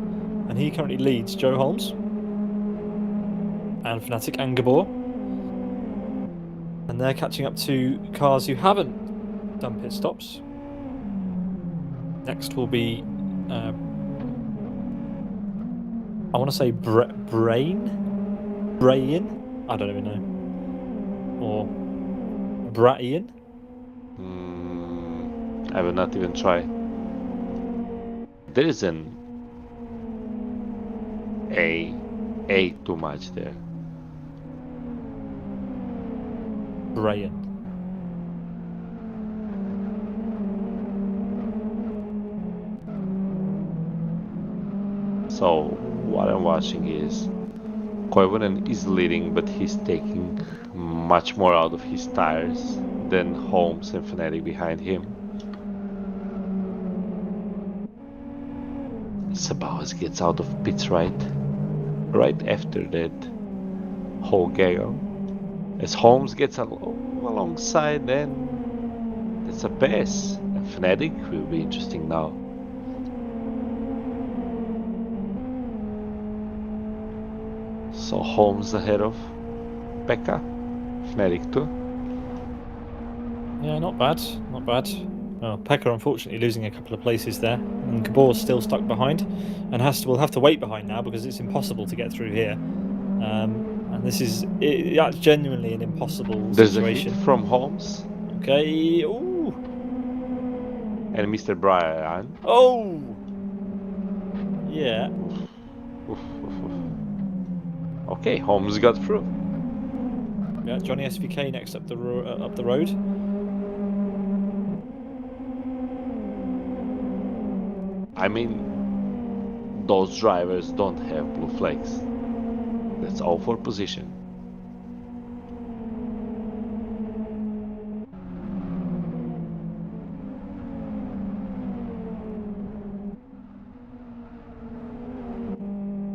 and he currently leads Joe Holmes and Fnatic and Gabor. And they're catching up to cars who haven't done pit stops. Next will be, I want to say Brain? I don't even know. Or Braian? I will not even try. There is an A too much there. Brian. So what I'm watching is Koivunen is leading, but he's taking much more out of his tires than Holmes and Fnatic behind him. Sabaz gets out of pits right after that whole gaggle. As Holmes gets alongside, then that's a pass. And Fnatic will be interesting now. So Holmes ahead of Pekka, Fnatic 2. Yeah, not bad, not bad. Well, Pekka unfortunately losing a couple of places there, and Gabor's still stuck behind, and will have to wait behind now because it's impossible to get through here. And this is that's genuinely an impossible There's situation. a hit from Holmes. Okay. Ooh. And Mr. Brian. Oh. Yeah. Oof. Okay, Holmes got through. Yeah, Johnny SVK next up the road. I mean, those drivers don't have blue flags. That's all for position.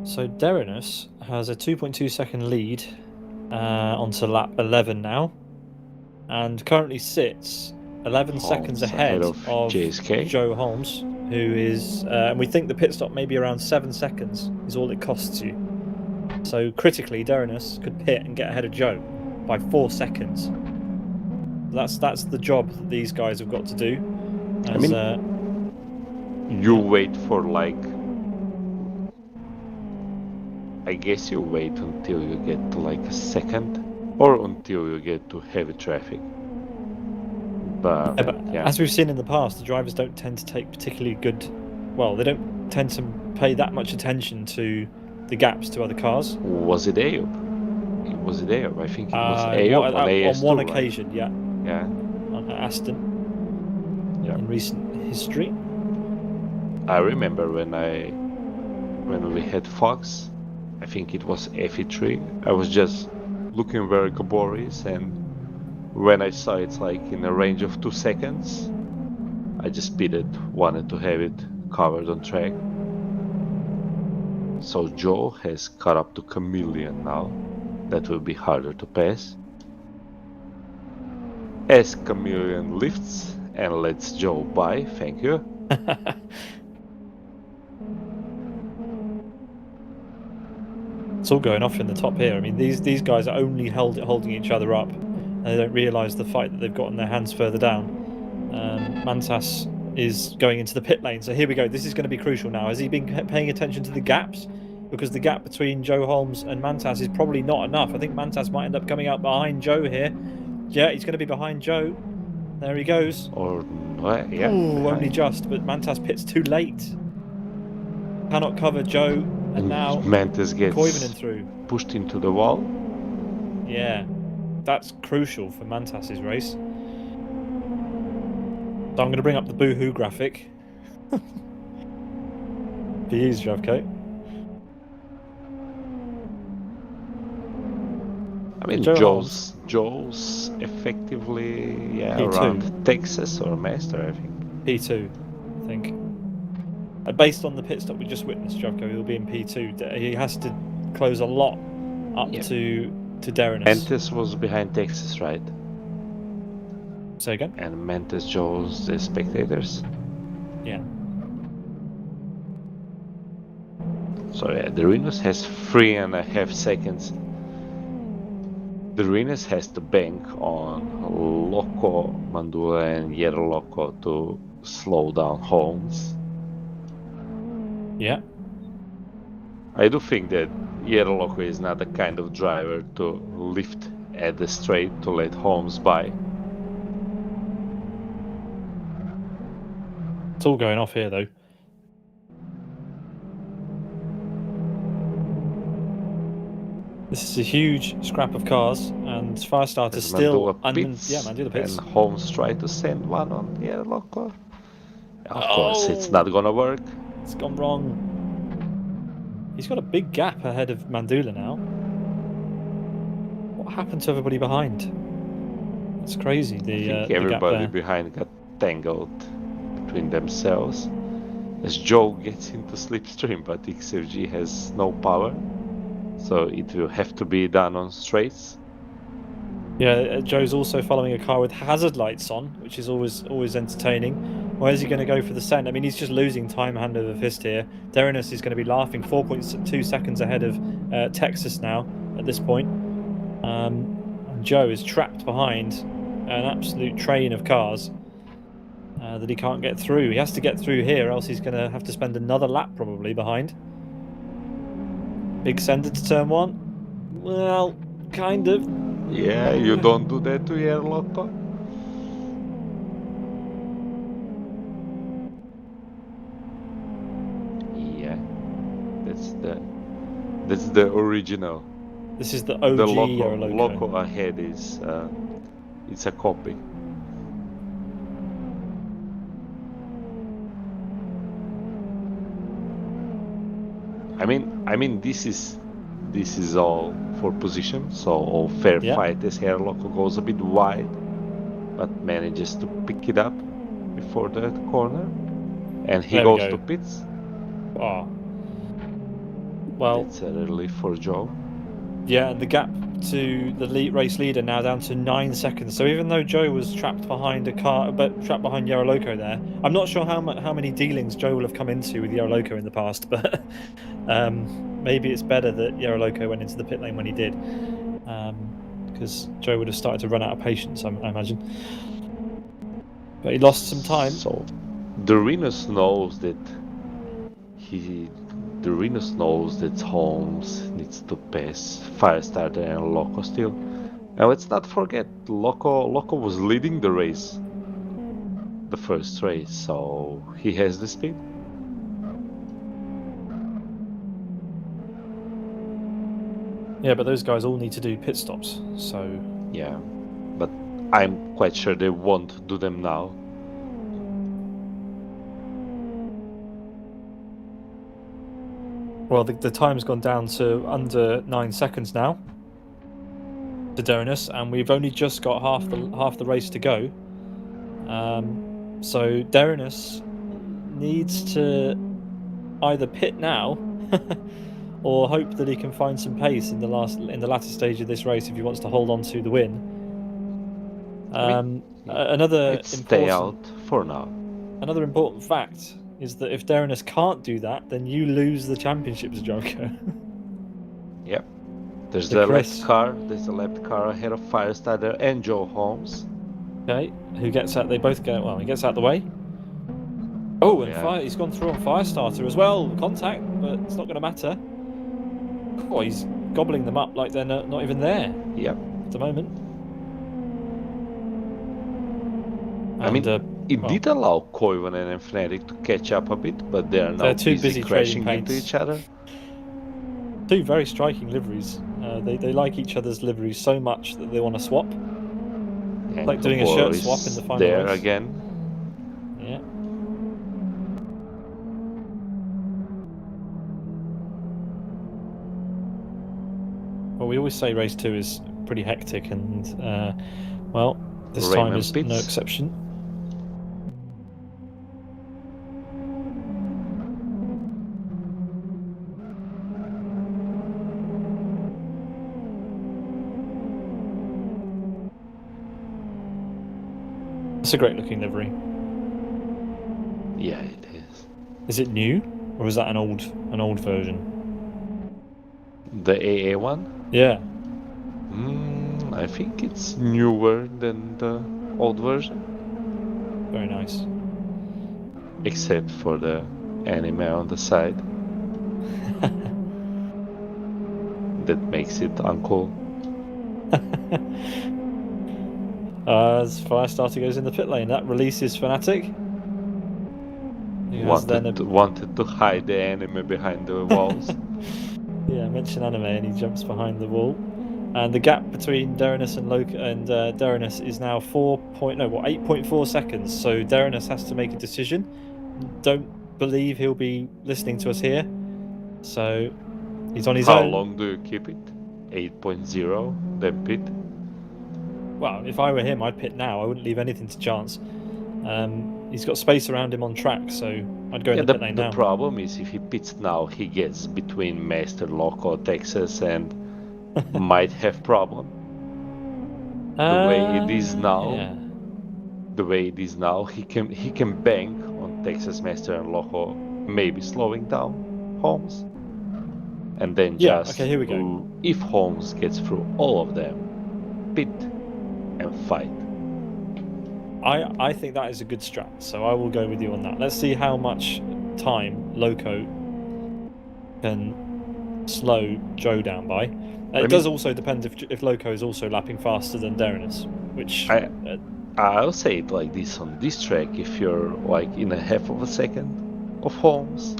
So Derinus has a 2.2 second lead onto lap 11 now, and currently sits 11 seconds ahead of JSK. Joe Holmes, who is, and we think the pit stop may be around 7 seconds is all it costs you. So critically, Derinus could pit and get ahead of Joe by 4 seconds. That's the job that these guys have got to do. As, you wait for I guess you wait until you get to a second, or until you get to heavy traffic. But as we've seen in the past, the drivers don't tend to take particularly good. Well, they don't tend to pay that much attention to the gaps to other cars. Was it Ayoub? Was it Ayoub? I think it was Ayoub on AS2, on one occasion, yeah. Yeah. On Aston. Yeah. In recent history. I remember when we had Fox, I think it was FE3. I was just looking where Gabor is, and when I saw it's in a range of 2 seconds, I just speeded, wanted to have it covered on track. So Joe has caught up to Chameleon now. That will be harder to pass. As Chameleon lifts and lets Joe by, thank you. It's all going off in the top here. I mean, these guys are only holding each other up, and they don't realise the fight that they've got in their hands further down. Mantas is going into the pit lane, so here we go. This is going to be crucial now. Has he been paying attention to the gaps? Because the gap between Joe Holmes and Mantas is probably not enough. I think Mantas might end up coming out behind Joe here. Yeah, he's going to be behind Joe. There he goes. Or yeah. Ooh, only just, but Mantas pits too late. Cannot cover Joe. And now Mantas gets Koivunen through. Pushed into the wall. Yeah, that's crucial for Mantas's race. So I'm going to bring up the boohoo graphic. For you, Zdravko. I mean, Joe's effectively P2. Around Texas or Master, I think. P2, I think. Based on the pit stop we just witnessed, Zdravko, he'll be in P2. He has to close a lot up to Derinus. Mantas was behind Texas, right? Say again? And Mantas Joe's the spectators. Yeah. So yeah, the Renus has 3.5 seconds. The Renus has to bank on Loco, Mandula and Yellow Loco to slow down Holmes. Yeah. I do think that Yellow Loco is not the kind of driver to lift at the straight to let Holmes by. It's all going off here though. This is a huge scrap of cars, and Firestarter's still Mandula pits. And Holmes tried to send one on Yellow Loco. Of course, it's not gonna work. It's gone wrong. He's got a big gap ahead of Mandula now. What happened to everybody behind? It's crazy. Everybody behind got tangled between themselves. As Joe gets into slipstream, but XFG has no power, so it will have to be done on straights. Yeah, Joe's also following a car with hazard lights on, which is always entertaining. Or is he going to go for the send? I mean, he's just losing time hand over fist here. Derinus is going to be laughing. 4.2 seconds ahead of Texas now at this point. And Joe is trapped behind an absolute train of cars that he can't get through. He has to get through here, else he's going to have to spend another lap probably behind. Big sender to turn 1. Well, kind of. Yeah, you don't do that to your Lotto. Yeah, that's the original. This is the OG The Loco. Loco ahead is it's a copy. I mean this is all for position, so all fair fight as Hair Loco goes a bit wide, but manages to pick it up before the corner, and he goes to pits. Oh, well, it's a relief for Joe. Yeah, and the gap to the race leader now down to 9 seconds. So even though Joe was trapped behind trapped behind Yaroloco there, I'm not sure how many dealings Joe will have come into with Yaroloco in the past, but maybe it's better that Yaroloco went into the pit lane when he did, because Joe would have started to run out of patience, I imagine. But he lost some time. So Derinus knows that Holmes needs to pass Firestarter and Loco still. And let's not forget, Loco was leading the race, the first race, so he has the speed. Yeah, but those guys all need to do pit stops, so... Yeah, but I'm quite sure they won't do them now. Well, the time's gone down to under 9 seconds now to Derinus, and we've only just got half the race to go. So Derinus needs to either pit now or hope that he can find some pace in the latter stage of this race if he wants to hold on to the win. Stay out for now. Another important fact is that if Derinus can't do that, then you lose the championship, Zdravko. Yep. There's the left car. There's the left car ahead of Firestarter and Joe Holmes. Okay, who gets out? They both go. Well, he gets out the way. Oh, and he's gone through on Firestarter as well. Contact, but it's not going to matter. Oh, he's gobbling them up like they're not even there. Yep. At the moment. I mean, it did allow Koivunen and Fnatic to catch up a bit, but they're now too busy crashing into each other. Two very striking liveries. They like each other's liveries so much that they want to swap. And like doing a shirt swap in the final there race. Again. Yeah. Well, we always say race 2 is pretty hectic, and well, this time is no exception. It's a great looking livery. Yeah, it is. Is it new, or is that an old version? The AA one? Yeah. I think it's newer than the old version. Very nice. Except for the anime on the side. That makes it uncool. As Firestarter goes in the pit lane, that releases Fnatic. Wanted to hide the anime behind the walls. Yeah, mention anime and he jumps behind the wall. And the gap between Derinus and Derinus is now 8.4 seconds. So Derinus has to make a decision. Don't believe he'll be listening to us here. So he's on his own. How long do you keep it? 8.0, then pit? Well, if I were him, I'd pit now. I wouldn't leave anything to chance. He's got space around him on track, so I'd go in the pit lane now. The problem is if he pits now, he gets between Master, Loco, Texas, and might have problem. The way it is now, the way it is now, he can bank on Texas Master and Loco maybe slowing down Holmes, and then Yeah, just okay, here we go. if Holmes gets through all of them, pit and fight. I think that is a good strat, so I will go with you on that. Let's see how much time Loco can slow Joe down by. It does also depend if Loco is also lapping faster than Derinus, which I'll say it like this on this track: if you're like in a half of a second of Holmes,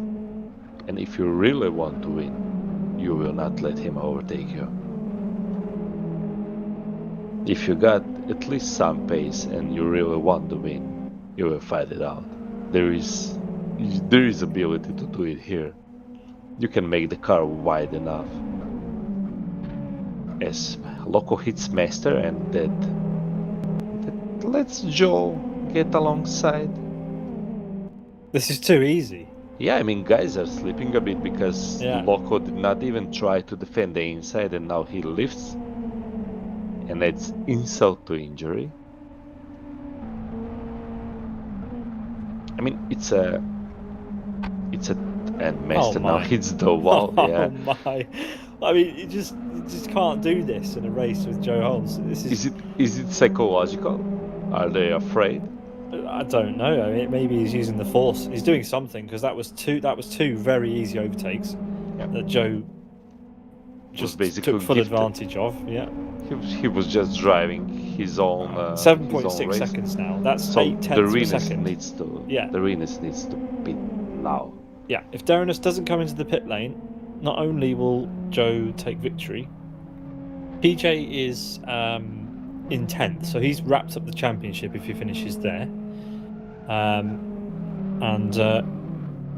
and if you really want to win, you will not let him overtake you. If you got at least some pace and you really want to win, you will fight it out. There is ability to do it here. You can make the car wide enough. As Loco hits Master, and that lets Joe get alongside. This is too easy. Yeah, I mean, guys are sleeping a bit because Loco did not even try to defend the inside, and now he lifts, and it's insult to injury. I mean, and Master now hits the wall. Yeah. Oh my! I mean, you just can't do this in a race with Joe Holmes. Is it psychological? Are they afraid? I don't know. I mean, maybe he's using the force. He's doing something, because that was two very easy overtakes that Joe just took full advantage of. Yeah. He was just driving his own. 7.6 seconds now. That's 8/10 of a second. The Renus needs to pit now. Yeah. If Derinus doesn't come into the pit lane, not only will Joe take victory, PJ is in 10th, so he's wrapped up the championship if he finishes there. And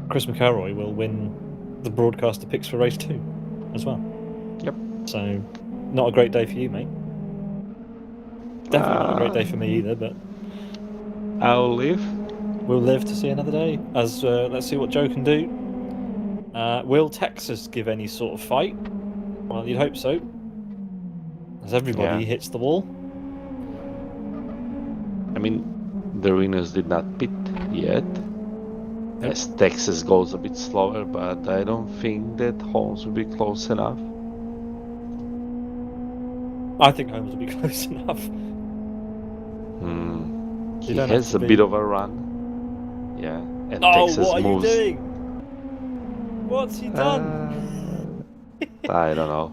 Chris McElroy will win the broadcaster picks for race 2 as well. Yep. So, not a great day for you, mate. Definitely not a great day for me either, but I'll live. We'll live to see another day. As let's see what Joe can do. Will Texas give any sort of fight? Well, you'd hope so, as everybody hits the wall. I mean, the Renus did not pit yet, as Texas goes a bit slower, but I don't think that Holmes will be close enough. I think Holmes will be close enough. He has a bit of a run. Yeah. And Texas what moves. Are you doing? What's he done? I don't know.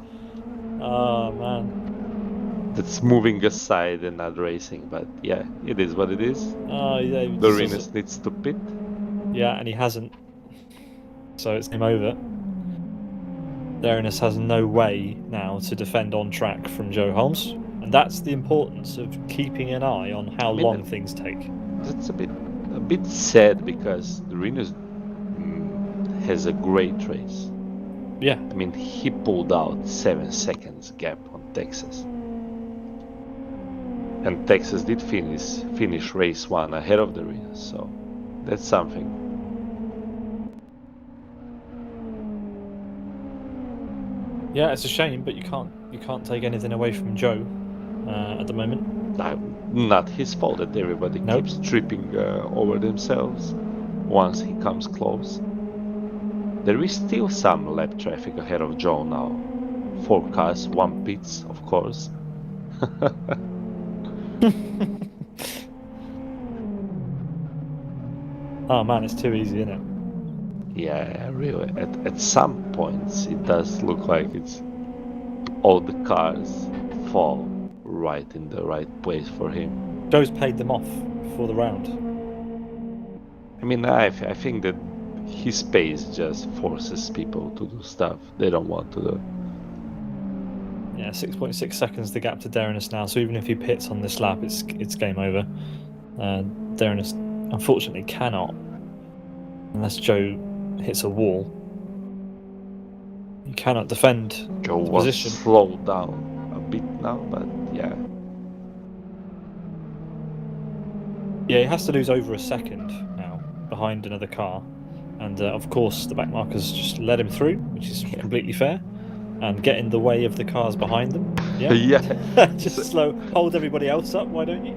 Oh, man. That's moving aside and not racing, but yeah, it is what it is. The Renus needs to pit. Yeah, and he hasn't. So it's game over. Derinus has no way now to defend on track from Joe Holmes, and that's the importance of keeping an eye on how long things take. That's a bit sad, because the Renus has a great race. Yeah. I mean, he pulled out 7 seconds gap on Texas. And Texas did finish race 1 ahead of the Renus, so that's something. Yeah, it's a shame, but you can't take anything away from Joe at the moment. Not his fault that everybody keeps tripping over themselves once he comes close. There is still some lap traffic ahead of Joe now. 4 cars, 1 pits, of course. Oh man, it's too easy, isn't it? Yeah, really. At some points, it does look like it's all the cars fall right in the right place for him. Joe's paid them off before the round. I mean, I think that his pace just forces people to do stuff they don't want to do. Yeah, 6.6 seconds the gap to Derinus now, so even if he pits on this lap, it's game over. Derinus unfortunately cannot, unless Joe hits a wall. He cannot defend Joe the was position. slowed down a bit now, but yeah. Yeah, he has to lose over a second now behind another car, and of course the back markers just let him through, which is completely fair, and get in the way of the cars behind them. Yeah, yeah. Just hold everybody else up. Why don't you?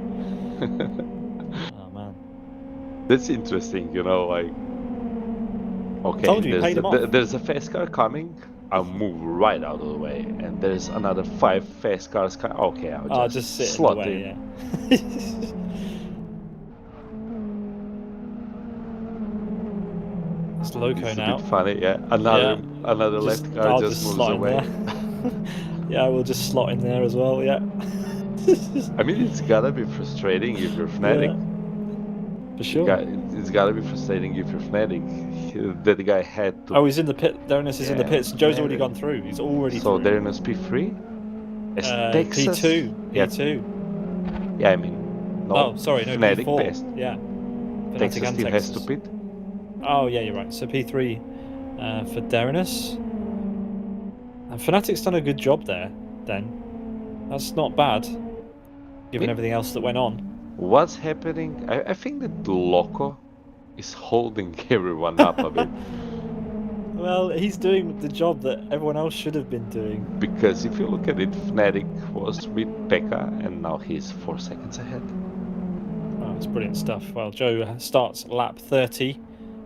That's interesting, you know, like, okay, Told you, paid him off. there's a fast car coming, I'll move right out of the way, and there's another 5 fast cars coming. Okay, I'll Just sit in the slot way, in. yeah. It's Loco It's a now. bit funny, yeah. Yeah. Another left car I'll just just moves slot in away. there. Yeah, we'll just slot in there as well, yeah. I mean, it's gotta be frustrating if you're Fnatic. Yeah, for sure. It's gotta be frustrating if you're Fnatic. That guy had to. Oh, he's in the pit. Darnus is in the Yeah, pits. Joe's already Fnatic. gone through. He's already So through. they're in a P3? As Texas? P2. Yeah, P2. yeah, I mean, no. Oh, sorry, no, Fnatic P4. passed. Yeah. Fnatic Texas and still has Texas. to pit. Oh, yeah, you're right. So P3 for Darnus. And Fnatic's done a good job there, then. That's not bad, given everything else that went on. What's happening? I think that Loco is holding everyone up a bit. Well, he's doing the job that everyone else should have been doing. Because if you look at it, Fnatic was with Pekka and now he's 4 seconds ahead. Oh, it's brilliant stuff. Well, Joe starts lap 30,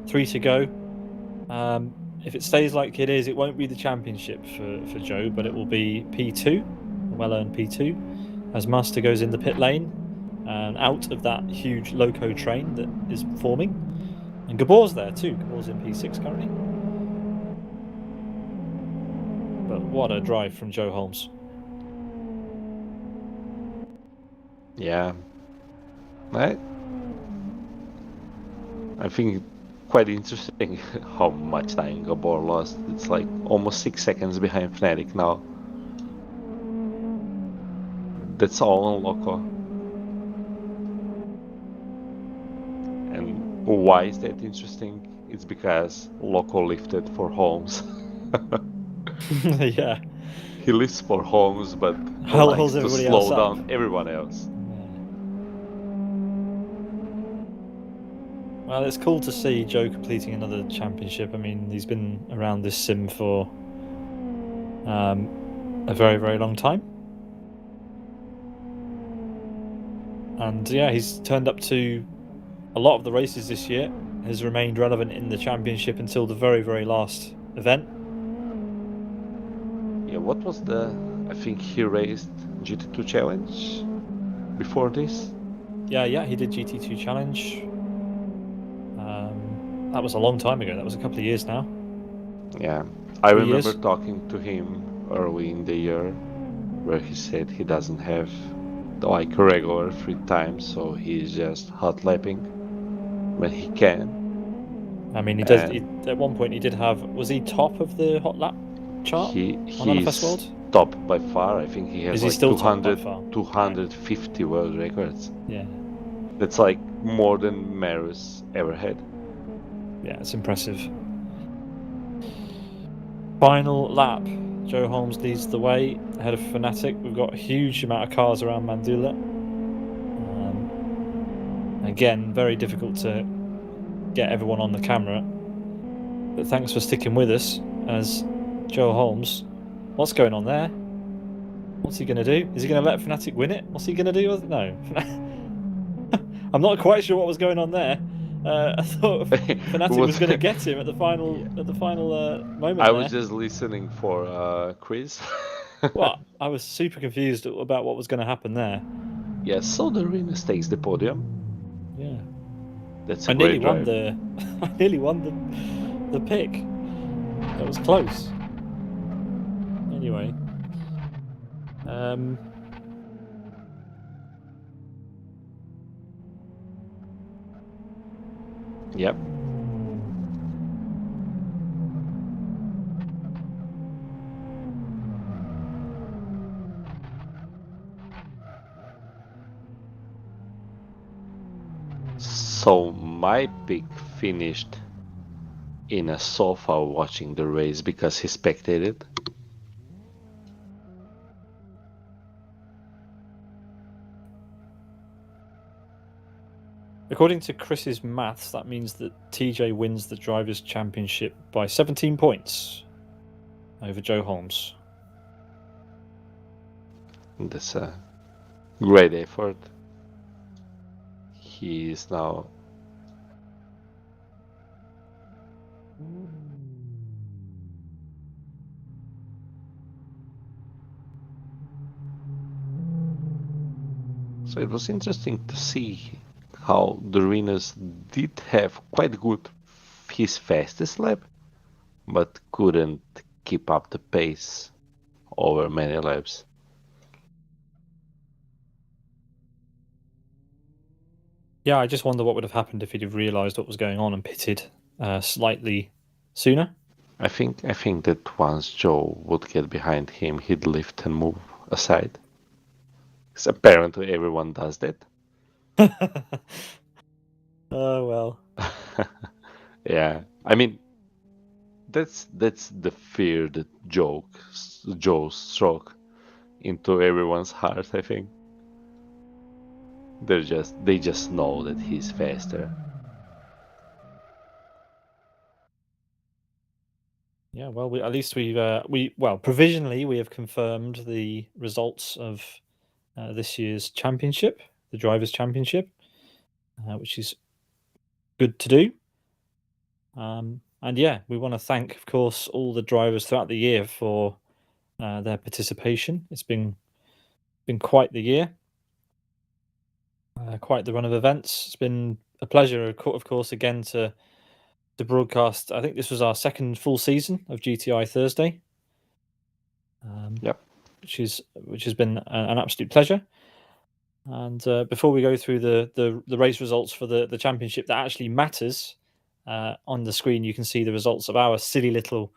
3 to go. If it stays like it is, it won't be the championship for Joe, but it will be P2, a well-earned P2, as Master goes in the pit lane and out of that huge Loco train that is forming. And Gabor's there too. Gabor's in P6 currently. But what a drive from Joe Holmes. Yeah. I think quite interesting how much time Gabor lost. It's like almost 6 seconds behind Fnatic now. That's all on Loco. And why is that interesting? It's because Loco lifted for Holmes. Yeah. He lifts for Holmes, but Holds likes to everybody slow else up. down everyone else. Well, it's cool to see Joe completing another championship. I mean, he's been around this sim for a very, very long time. And yeah, he's turned up to a lot of the races this year, has remained relevant in the championship until the very, very last event. Yeah, what was I think he raced GT2 Challenge before this? Yeah, he did GT2 Challenge. That was a long time ago. That was a couple of years now. Yeah, I 3 remember years. talking to him early in the year where he said he doesn't have like regular free time, so he's just hot lapping when he can. I mean, he does. At one point, he did have. Was he top of the hot lap chart on LFS World? Top by far. I think he has Is he like still 250 world records. Yeah. That's like more than Marus ever had. Yeah, it's impressive. Final lap. Joe Holmes leads the way ahead of Fnatic. We've got a huge amount of cars around Mandula. Again, very difficult to get everyone on the camera. But thanks for sticking with us as Joe Holmes. What's going on there? What's he going to do? Is he going to let Fnatic win it? What's he going to do? No. I'm not quite sure what was going on there. I thought Fnatic was going to get him at the final moment. I was just listening for Chris. Well, I was super confused about what was going to happen there. Yeah, so the Renus takes the podium. Yeah, that's a great drive. I nearly won the pick. It was close. Anyway, Yep. So my pick finished in a sofa watching the race because he spectated. According to Chris's maths, that means that TJ wins the Drivers' Championship by 17 points over Joe Holmes. That's a great effort. He is now So it was interesting to see how the Renus did have quite good his fastest lap, but couldn't keep up the pace over many laps. Yeah, I just wonder what would have happened if he'd have realised what was going on and pitted slightly sooner. I think that once Joe would get behind him, he'd lift and move aside. Because apparently everyone does that. Oh well. Yeah, I mean that's the fear that Joe struck into everyone's heart. I think they just know that he's faster. Yeah, well, at least provisionally we have confirmed the results of this year's championship, the drivers' championship, which is good to do. And yeah, we want to thank, of course, all the drivers throughout the year for their participation. It's been quite the year, quite the run of events. It's been a pleasure, of course, again to broadcast. I think this was our second full season of GTI Thursday. Yep. Which has been an absolute pleasure. And before we go through the race results for the championship that actually matters, on the screen you can see the results of our silly little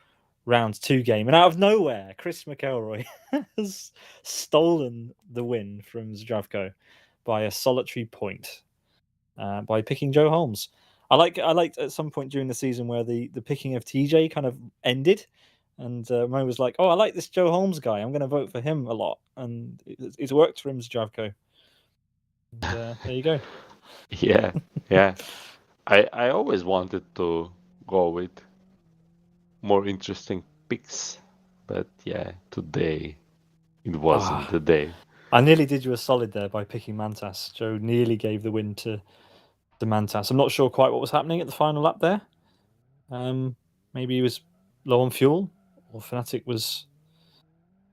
round 2 game. And out of nowhere, Chris McElroy has stolen the win from Zdravko by a solitary point by picking Joe Holmes. I liked at some point during the season where the picking of TJ kind of ended, and Mo was like, "Oh, I like this Joe Holmes guy. I'm going to vote for him a lot," and it's worked for him, Zdravko. And there you go. Yeah, yeah. I always wanted to go with more interesting picks, but yeah, today it wasn't the day. I nearly did you a solid there by picking Mantas. Joe nearly gave the win to Mantas. I'm not sure quite what was happening at the final lap there. Maybe he was low on fuel, or Fnatic was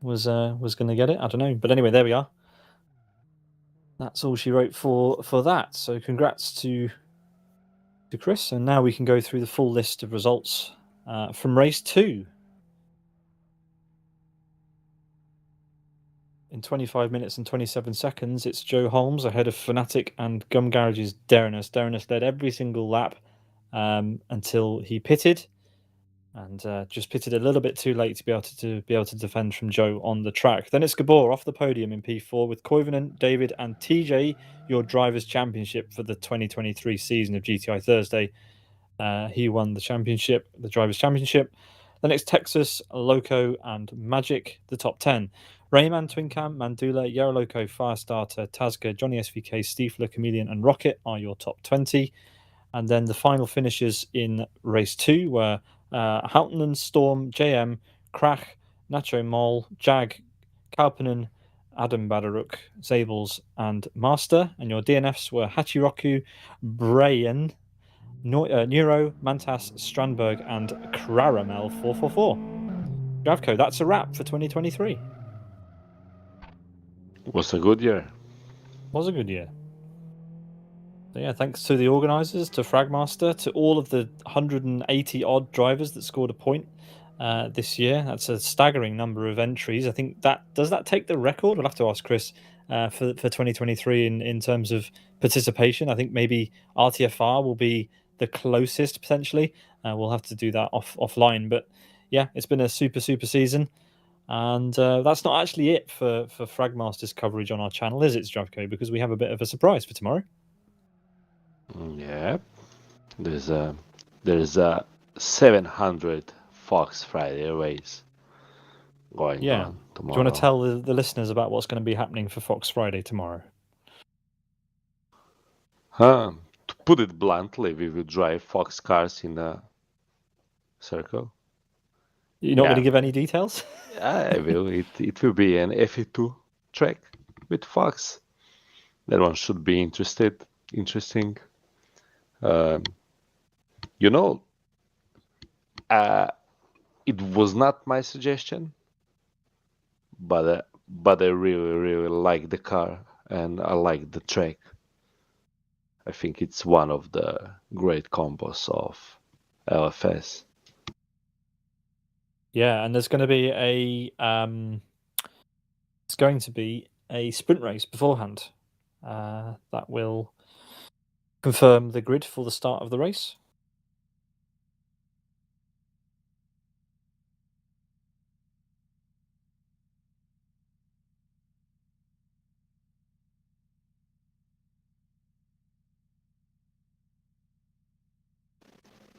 going to get it. I don't know. But anyway, there we are. That's all she wrote for that. So congrats to Chris. And now we can go through the full list of results from race 2. In 25 minutes and 27 seconds, it's Joe Holmes ahead of Fnatic and Gum Garage's Derinus. Derinus led every single lap until he pitted, and just pitted a little bit too late to be able to defend from Joe on the track. Then it's Gabor off the podium in P4 with Koivunen, David, and TJ, your drivers' championship for the 2023 season of GTI Thursday. He won the championship, the drivers' championship. Then it's Texas, Loco, and Magic, the top 10. Rayman, Twincam, Mandula, Yaroloco, Firestarter, Tazga, Johnny SVK, Stiefler, Chameleon, and Rocket are your top 20. And then the final finishes in race 2 were Houghton, Storm, JM, Krach, Nacho Mole, Jag, Kalpanen, Adam Badaruk, Zables, and Master. And your DNFs were Hachiroku, Brayan, Neuro, Mantas, Strandberg, and Kraramel 444. Zdravko, that's a wrap for 2023. Was a good year. Was a good year. So yeah, thanks to the organisers, to Fragmaster, to all of the 180 odd drivers that scored a point this year. That's a staggering number of entries. I think does that take the record? We'll have to ask Chris for 2023 in terms of participation. I think maybe RTFR will be the closest potentially. We'll have to do that offline. But yeah, it's been a super season. And that's not actually it for Fragmaster's coverage on our channel, is it, Zdravko? Because we have a bit of a surprise for tomorrow. Yeah, there's a 700 Fox Friday race going on tomorrow. Do you want to tell the listeners about what's going to be happening for Fox Friday tomorrow? To put it bluntly, we will drive Fox cars in a circle. You're not going to give any details? I will. It will be an FE2 track with Fox. That one should be interesting. You know, It was not my suggestion, but I really like the car and I like the track. I think it's one of the great combos of LFS. Yeah, and there's going to be a sprint race beforehand that will confirm the grid for the start of the race.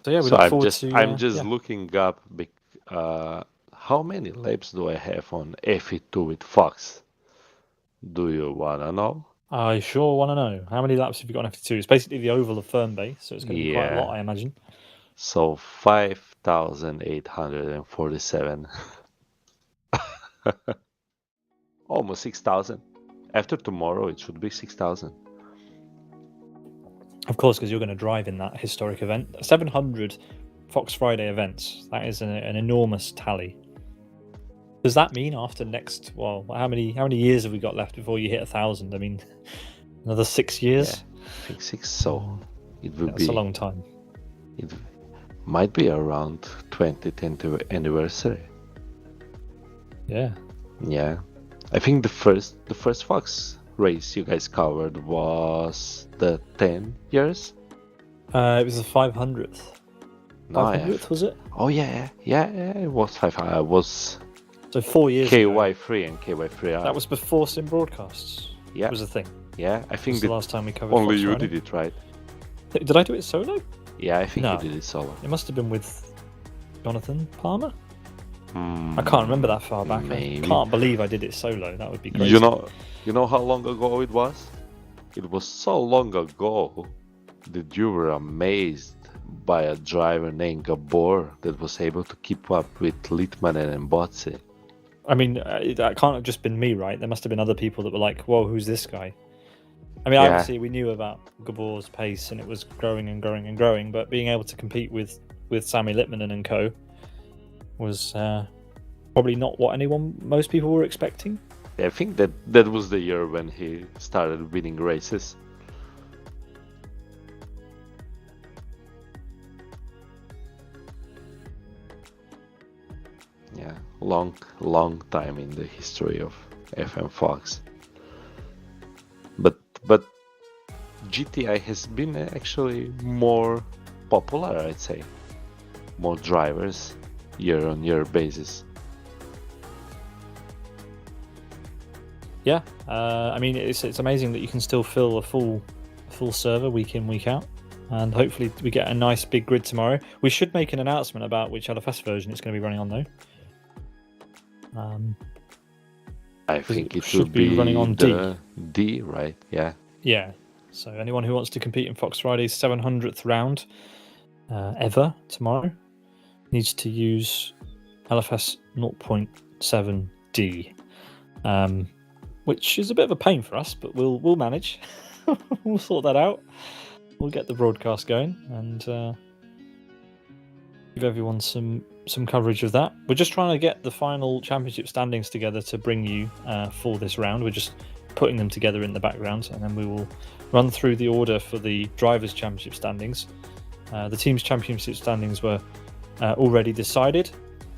So yeah, we look forward to. I'm just looking up how many laps do I have on FE2 with Fox? Do you wanna know? I sure want to know. How many laps have you got on FT2? It's basically the oval of Fernbay, so it's going to be quite a lot, I imagine. So 5,847. Almost 6,000. After tomorrow, it should be 6,000. Of course, because you're going to drive in that historic event. 700 Fox Friday events. That is an enormous tally. Does that mean after next? Well, how many years have we got left before you hit 1,000? I mean, another 6 years. Yeah, I think 6. So it will be. That's a long time. It might be around 20th anniversary. Yeah. Yeah, I think the first Fox race you guys covered was the 10 years. It was the 500th. 500th was it? Oh yeah. It was 500. It was. So 4 years KY3 and KY3R. That was before sim broadcasts. Yeah, was a thing. Yeah, I think the last time we covered. Only Fox you Friday. did it, right? Did I do it solo? Yeah, I think you did it solo. It must have been with Jonathan Palmer. I can't remember that far back. Maybe. I can't believe I did it solo. That would be crazy. You know how long ago it was? It was so long ago that you were amazed by a driver named Gabor that was able to keep up with Litmanen and Botsi. I mean, that can't have just been me, right? There must have been other people that were like, whoa, who's this guy? I mean, obviously we knew about Gabor's pace and it was growing and growing and growing, but being able to compete with Sami Litmanen and co was probably not what most people were expecting. Yeah, I think that was the year when he started winning races. Yeah, long time in the history of FM Fox. But GTI has been actually more popular, I'd say. More drivers year-on-year basis. Yeah, I mean, it's amazing that you can still fill a full server week in, week out. And hopefully we get a nice big grid tomorrow. We should make an announcement about which LFS version it's going to be running on, though. I think it should be running on D, right? Yeah. Yeah. So anyone who wants to compete in Fox Friday's 700th round ever tomorrow needs to use LFS 0.7D, which is a bit of a pain for us, but we'll manage. We'll sort that out. We'll get the broadcast going and give everyone some coverage of that. We're just trying to get the final championship standings together to bring you for this round. We're just putting them together in the background, and then we will run through the order for the drivers' championship standings. The teams' championship standings were already decided,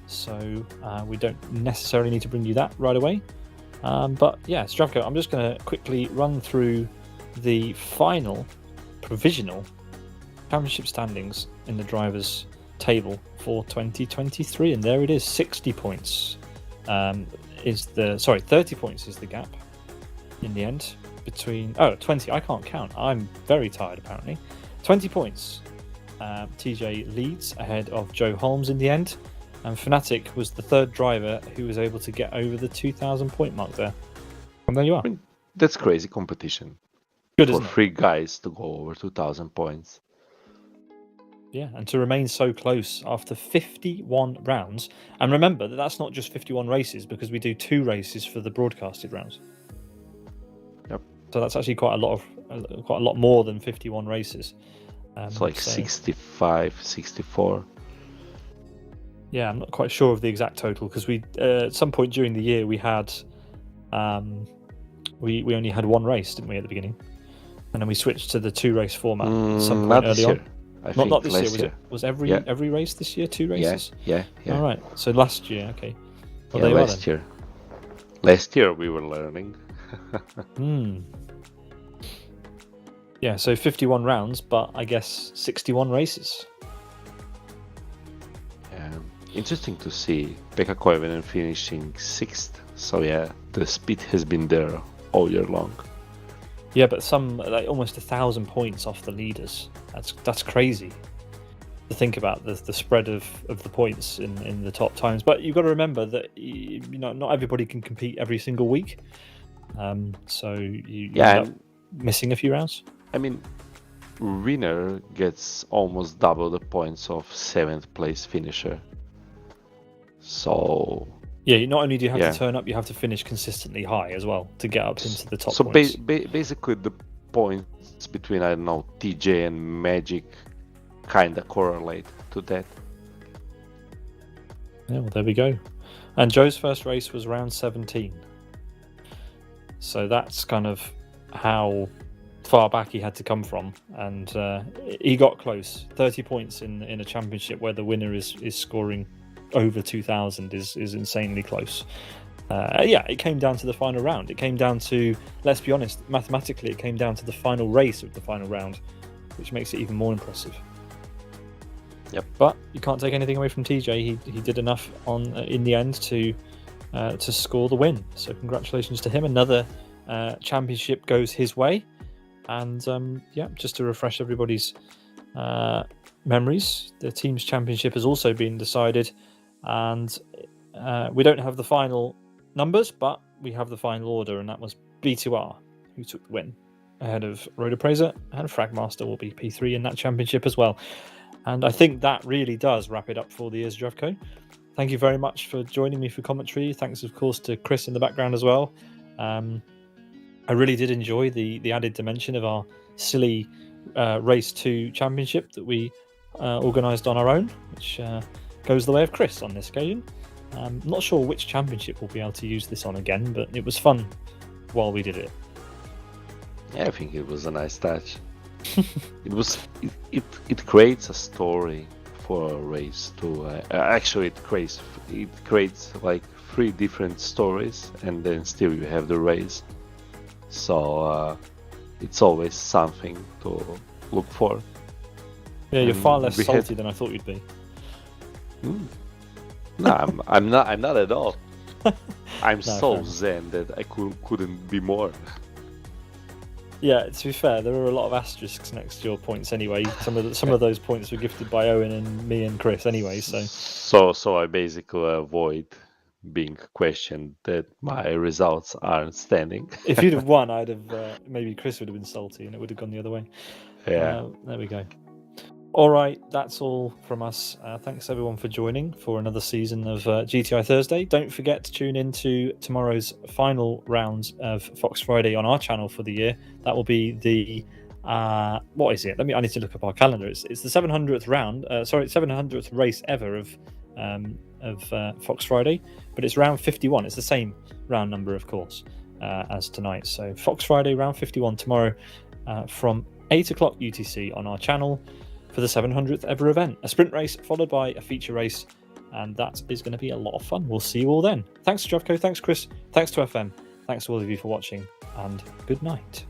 so we don't necessarily need to bring you that right away. But yeah, Zdravko, I'm just going to quickly run through the final provisional championship standings in the drivers' table for 2023, and there it is. 60 points 30 points is the gap in the end between 20. I can't count. I'm very tired apparently. 20 points. TJ leads ahead of Joe Holmes in the end, and Fnatic was the third driver who was able to get over the 2,000 point mark there. And there you are. I mean, that's crazy competition. Good, for 3 guys to go over 2,000 points. Yeah, and to remain so close after 51 rounds. And remember that that's not just 51 races, because we do 2 races for the broadcasted rounds. Yep. So that's actually quite a lot more than 51 races. It's like 65, 64. Yeah, I'm not quite sure of the exact total because we at some point during the year we had we only had one race, didn't we, at the beginning, and then we switched to the 2-race format at some point Not early this year. on. I think Not this year. last year. Was every race this year 2 races? Yeah. All right. So last year, okay. Well, Yeah, there you are last then. year. Last year we were learning. Yeah, so 51 rounds, but I guess 61 races. Interesting to see Pekka Koivunen finishing 6th. So yeah, the speed has been there all year long. Yeah, but some like almost 1,000 points off the leaders. That's crazy to think about the spread of the points in the top times. But you've got to remember that not everybody can compete every single week. So you end up missing a few rounds. I mean, winner gets almost double the points of 7th place finisher. So yeah, not only do you have to turn up, you have to finish consistently high as well to get up into the top so points. Basically the points between, I don't know, TJ and Magic kind of correlate to that. Yeah, well, there we go. And Joe's first race was round 17. So that's kind of how far back he had to come from. And he got close. 30 points in a championship where the winner is scoring over 2,000 is insanely close. It came down to the final round. It came down to, let's be honest, mathematically, it came down to the final race of the final round, which makes it even more impressive. Yep. But you can't take anything away from TJ. He did enough in the end to score the win. So congratulations to him. Another championship goes his way. And just to refresh everybody's memories, the team's championship has also been decided. And we don't have the final numbers, but we have the final order, and that was B2R who took the win ahead of Road Appraiser, and Fragmaster will be P3 in that championship as well. And I think that really does wrap it up for the year, Zdravko. Thank you very much for joining me for commentary. Thanks, of course, to Chris in the background as well. I really did enjoy the added dimension of our silly Race 2 championship that we organised on our own, which goes the way of Chris on this occasion. I'm not sure which championship we'll be able to use this on again, but it was fun while we did it. Yeah, I think it was a nice touch. It creates a story for a race too. Actually, it creates like 3 different stories, and then still you have the race. So it's always something to look for. Yeah, you're far less salty than I thought you'd be. No, I'm not at all. I'm so zen that I couldn't be more. Yeah, to be fair, there were a lot of asterisks next to your points anyway. Some of those points were gifted by Owen and me and Chris anyway. So I basically avoid being questioned that my results aren't standing. If you'd have won, I'd have maybe Chris would have been salty and it would have gone the other way. Yeah. There we go. All right, that's all from us. Thanks everyone for joining for another season of GTI Thursday. Don't forget to tune in to tomorrow's final round of Fox Friday on our channel for the year. That will be the what is it? I need to look up our calendar. It's the 700th round. 700th race ever of Fox Friday, but it's round 51. It's the same round number, of course, as tonight. So Fox Friday round 51 tomorrow from 8 o'clock UTC on our channel for the 700th ever event. A sprint race followed by a feature race, and that is going to be a lot of fun. We'll see you all then. Thanks to Zdravko, thanks Chris, thanks to FM, thanks to all of you for watching, and good night.